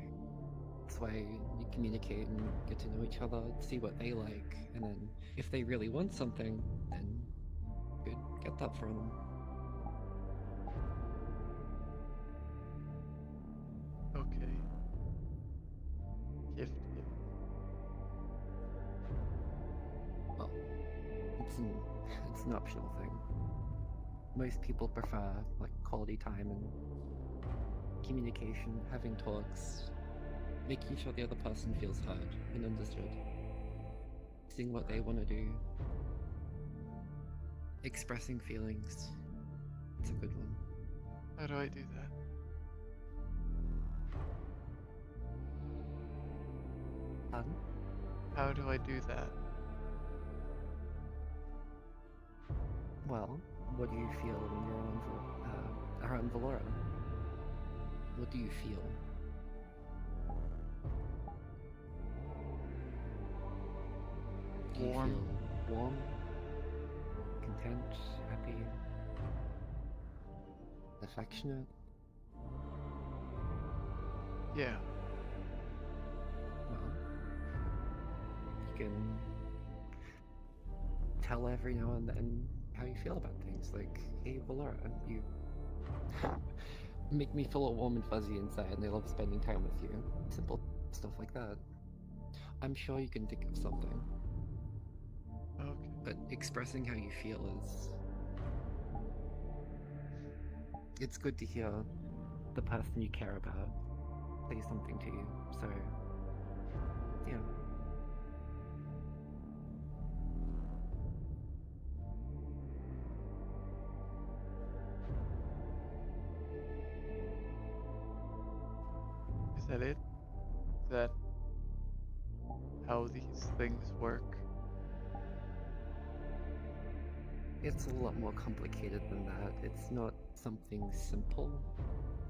This way you communicate and get to know each other, see what they like, and then if they really want something, then you could get that from them. Okay. Gift giving. it's an optional thing. Most people prefer like quality time and communication, having talks, making sure the other person feels heard and understood, seeing what they want to do, expressing feelings. It's a good one. How do I do that? How do I do that? Well, what do you feel when you're around Valora? What do you feel? Do you Warm. feel warm, content, happy, affectionate? Yeah. Well, you can tell every now and then how you feel about things. Like, hey, Valora, you make me feel warm and fuzzy inside, and I love spending time with you. Simple stuff like that. I'm sure you can think of something. Okay. But expressing how you feel is... It's good to hear the person you care about say something to you, so... yeah. Is that it? Is that how these things work? It's a lot more complicated than that. It's not something simple.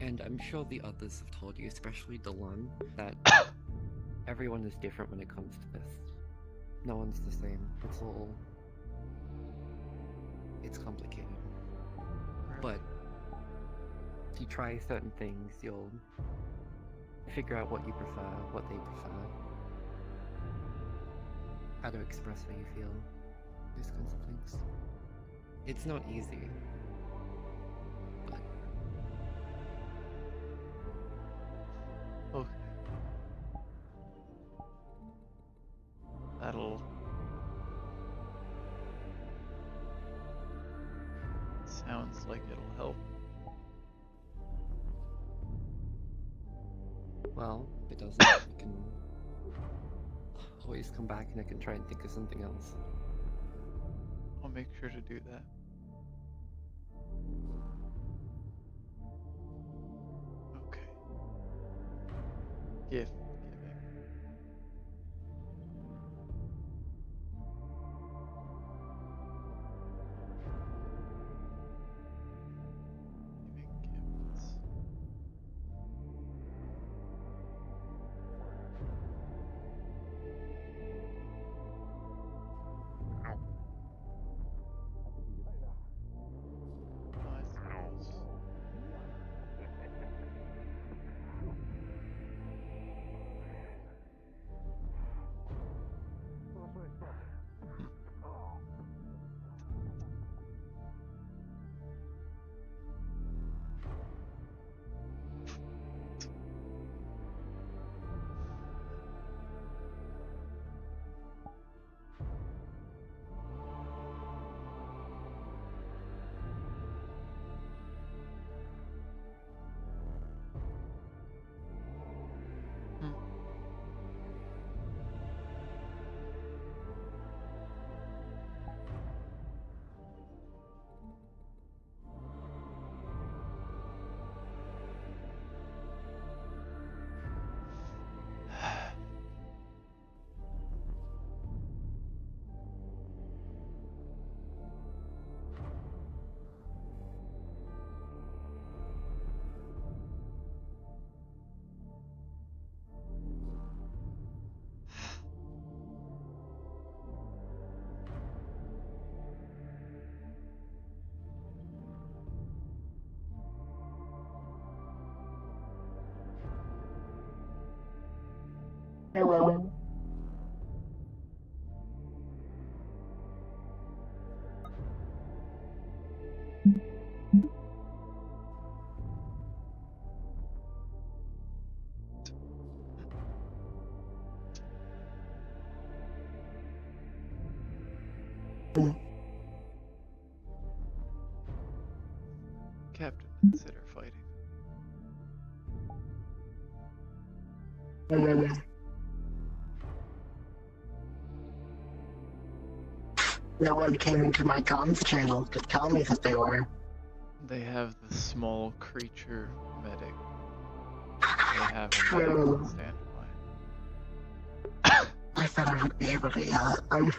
And I'm sure the others have told you, especially Delon, that everyone is different when it comes to this. No one's the same. It's complicated. But if you try certain things, you'll figure out what you prefer, what they prefer, how to express how you feel, these kinds of things. It's not easy, but... Okay. That'll... sounds like it'll help. Well, if it doesn't, you can always come back and I can try and think of something else. I'll make sure to do that. Okay. Gift giving. Giving gifts. I suppose. Hello. Captain consider fighting? No one came into my comms channel to tell me that they were. They have the small creature medic. They have a medic True. on standby. I thought I would be able to yell at them.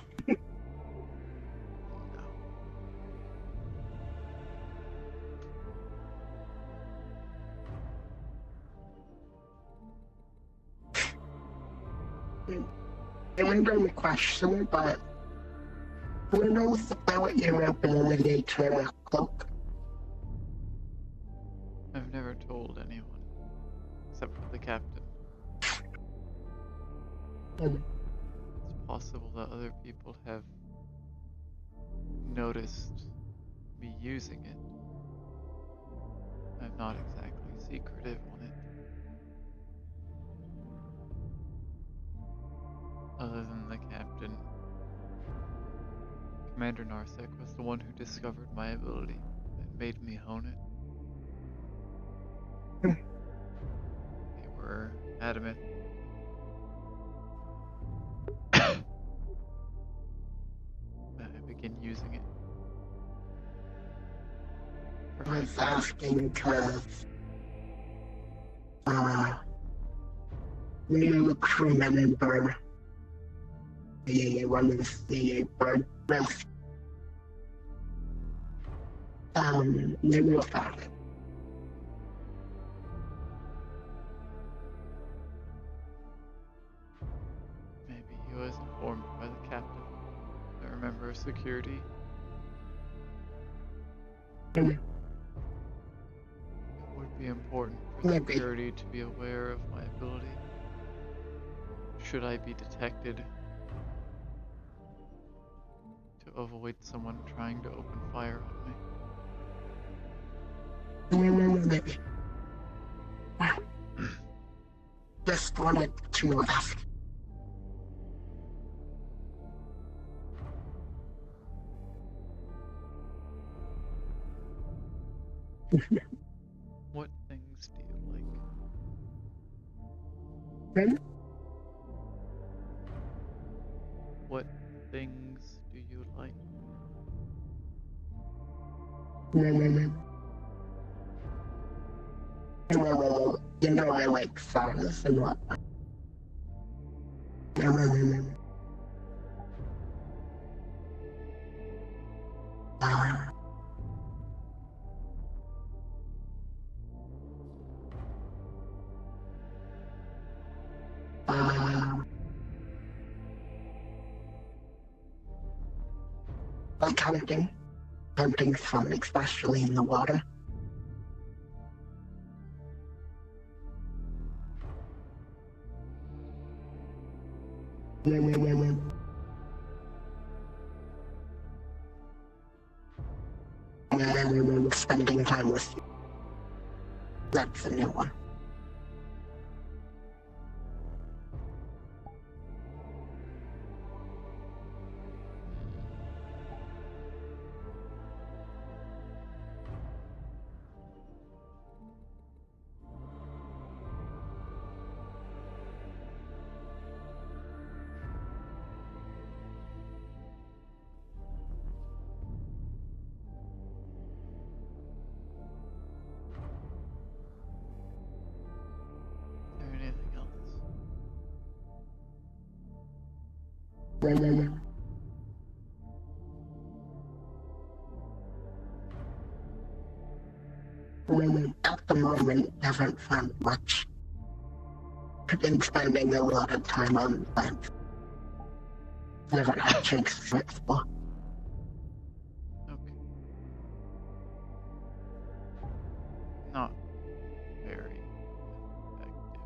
I wonder the question, but who knows about your ability to cloak? I've never told anyone, except for the captain. It's possible that other people have noticed me using it. I'm not exactly secretive on it. Other than the captain, Commander Narsek was the one who discovered my ability and made me hone it. They were adamant that I begin using it. I was asking because, you remember one of the bird roast, Neurofac. Maybe he was informed by the captain. I remember security. It would be important for Maybe. security to be aware of my ability. Should I be detected, to avoid someone trying to open fire on me. Maybe. Just wanted to ask. What things do you like? What things do you like? You know I like songs and whatnot. Like hunting. Hunting's fun, especially in the water. Spending time with you. That's a new one. Is there anything else? At the moment, haven't found much. I've been spending a lot of time on plants. Never had a chance to explore. Okay. Not very effective.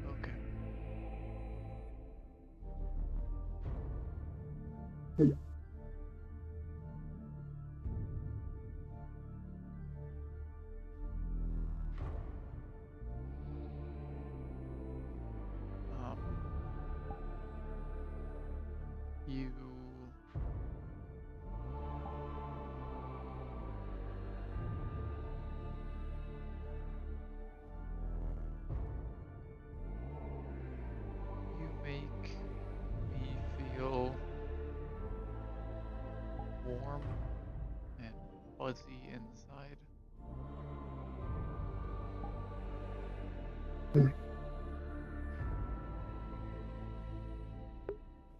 Okay. You make me feel warm and fuzzy inside.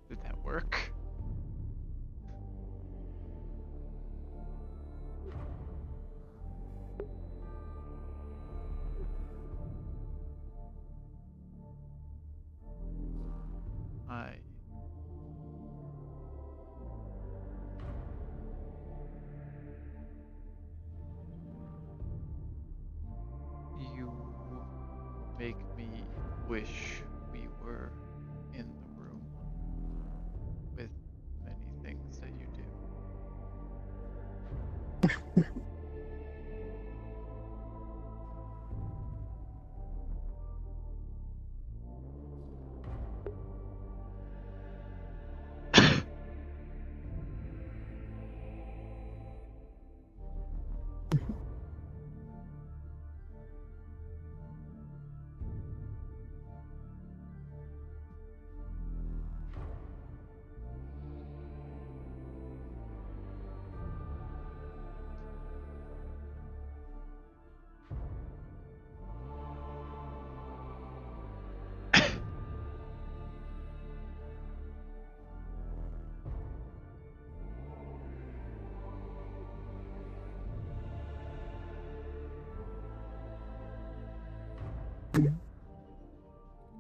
Did that work? I You make me wish we were in the room with many things that you do.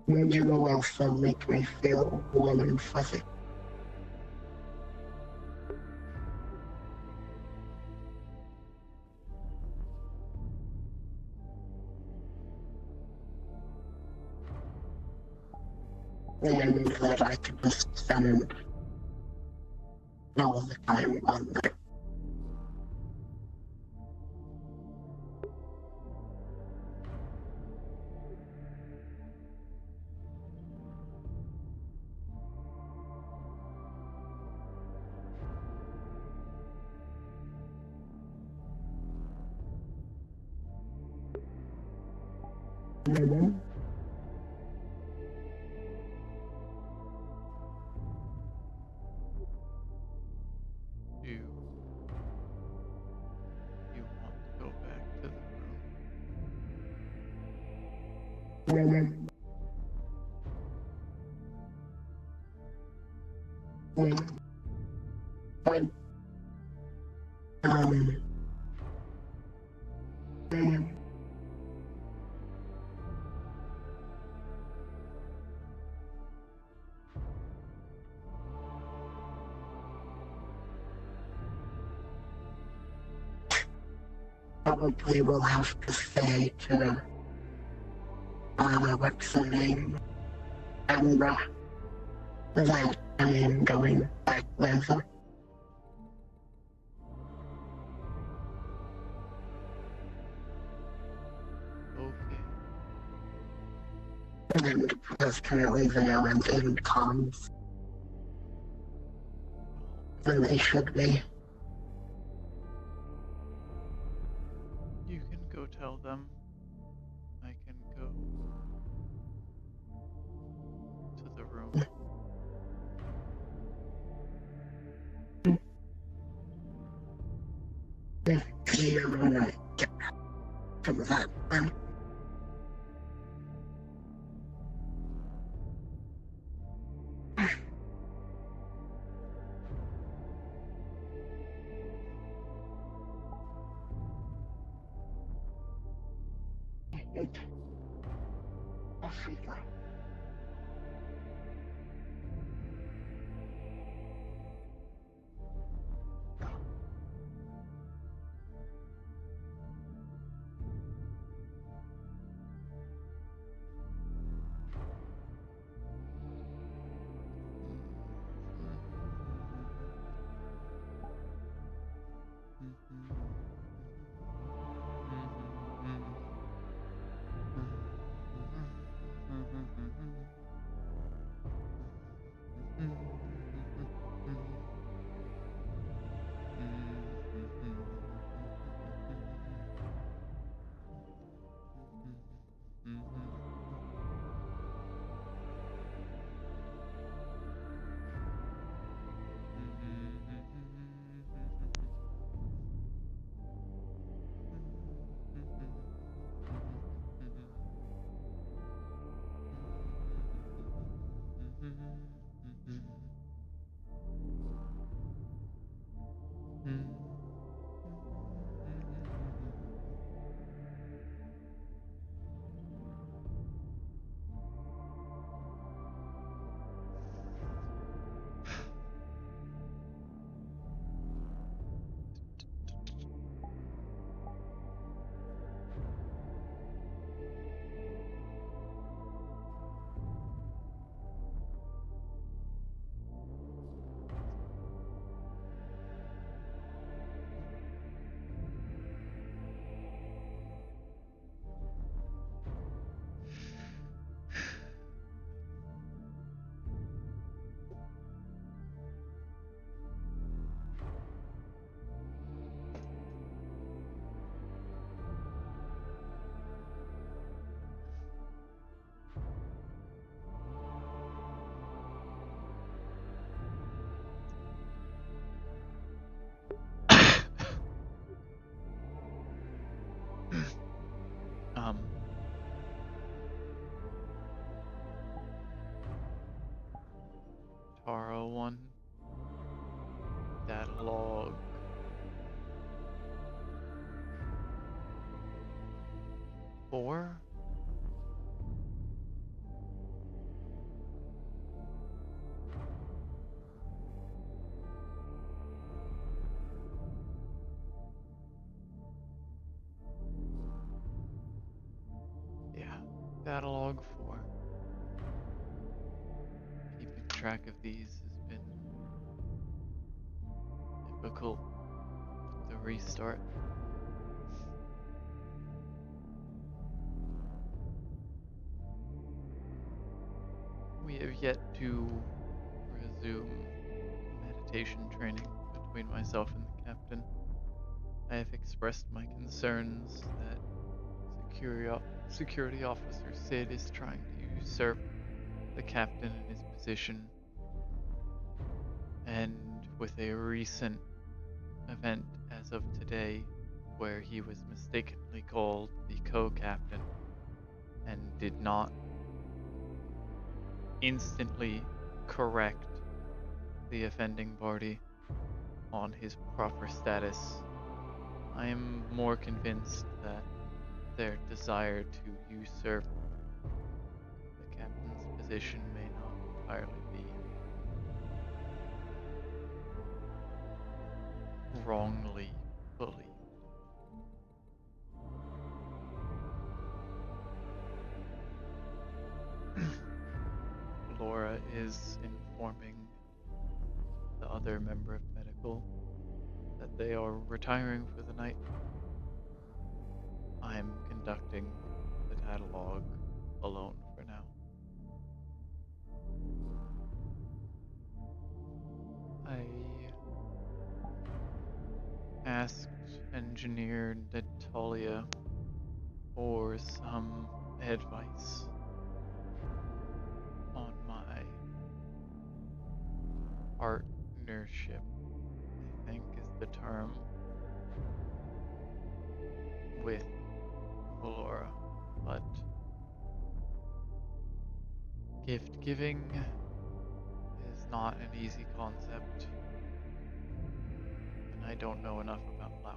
You will also make me feel warm and fuzzy. And that I could just spend all the time on that. You want to go back to the Probably will have to say to, what's her name? Amber, that I am going back with her. Okay. And because currently they aren't in comms. And they should be. You can go tell them. I can go to the room. You're gonna get from that then. Africa. Taro 1, data log 4. Yeah, data log 4. Keeping track of these has been difficult. The restart. We have yet to resume meditation training between myself and the captain. I have expressed my concerns that Security Officer Sid is trying to usurp the captain in his position, and with a recent event as of today where he was mistakenly called the co-captain and did not instantly correct the offending party on his proper status, I am more convinced that their desire to usurp the captain's position may not entirely be wrongly believed. Laura is informing the other member of medical that they are retiring for the night. I am conducting the data log alone for now. I asked Engineer Natalia for some advice on my partnership, I think is the term, with Valora, but gift giving is not an easy concept, and I don't know enough about flowers.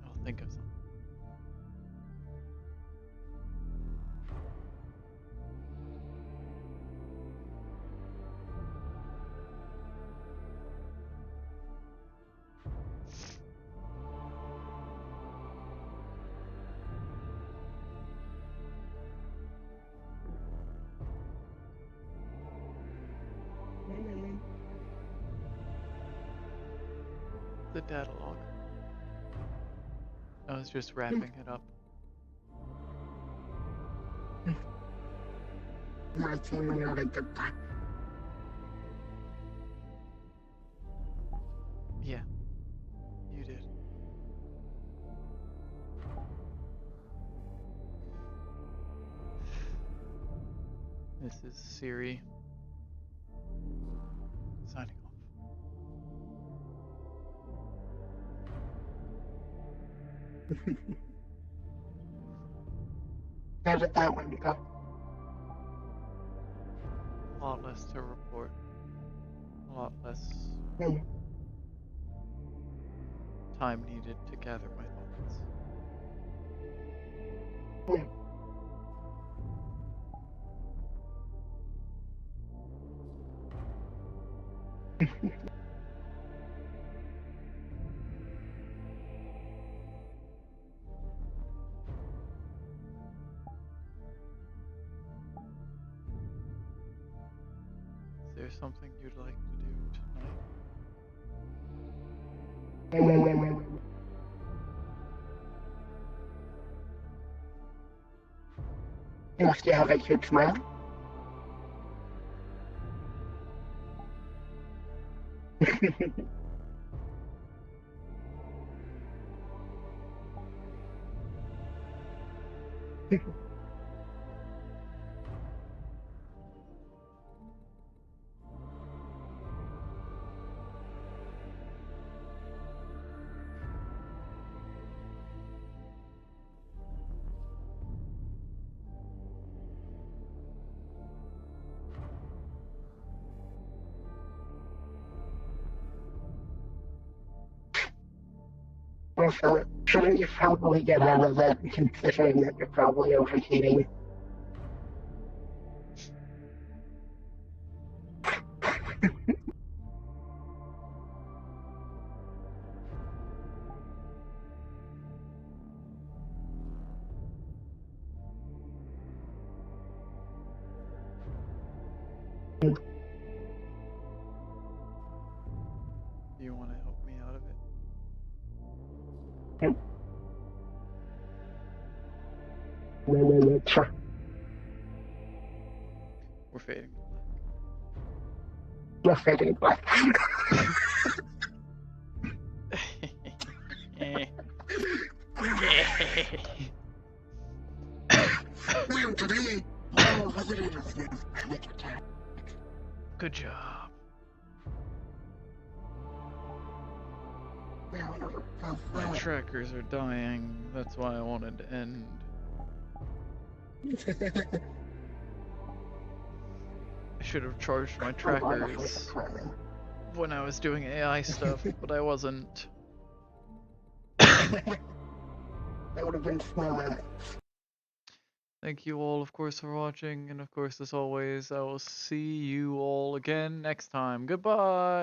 I'll think of something. The data log. I was just wrapping it up. My team really did that. Yeah, you did. This is Siri signing off. How did that one go? A lot less to report. A lot less time needed to gather my thoughts. Is there something you'd like to do tonight? Yes, you have a huge smile. Also, shouldn't you probably get out of it, considering that you're probably overheating? Do you want to help me out of it? Yep. No, sure. We're fading. We're fading black. Man, today, all visitors have panic attack. Good job. My trackers are dying. That's why I wanted to end. I should have charged my trackers when I was doing AI stuff, but I wasn't. That would have been smart. Thank you all, of course, for watching, and of course, as always, I will see you all again next time. Goodbye!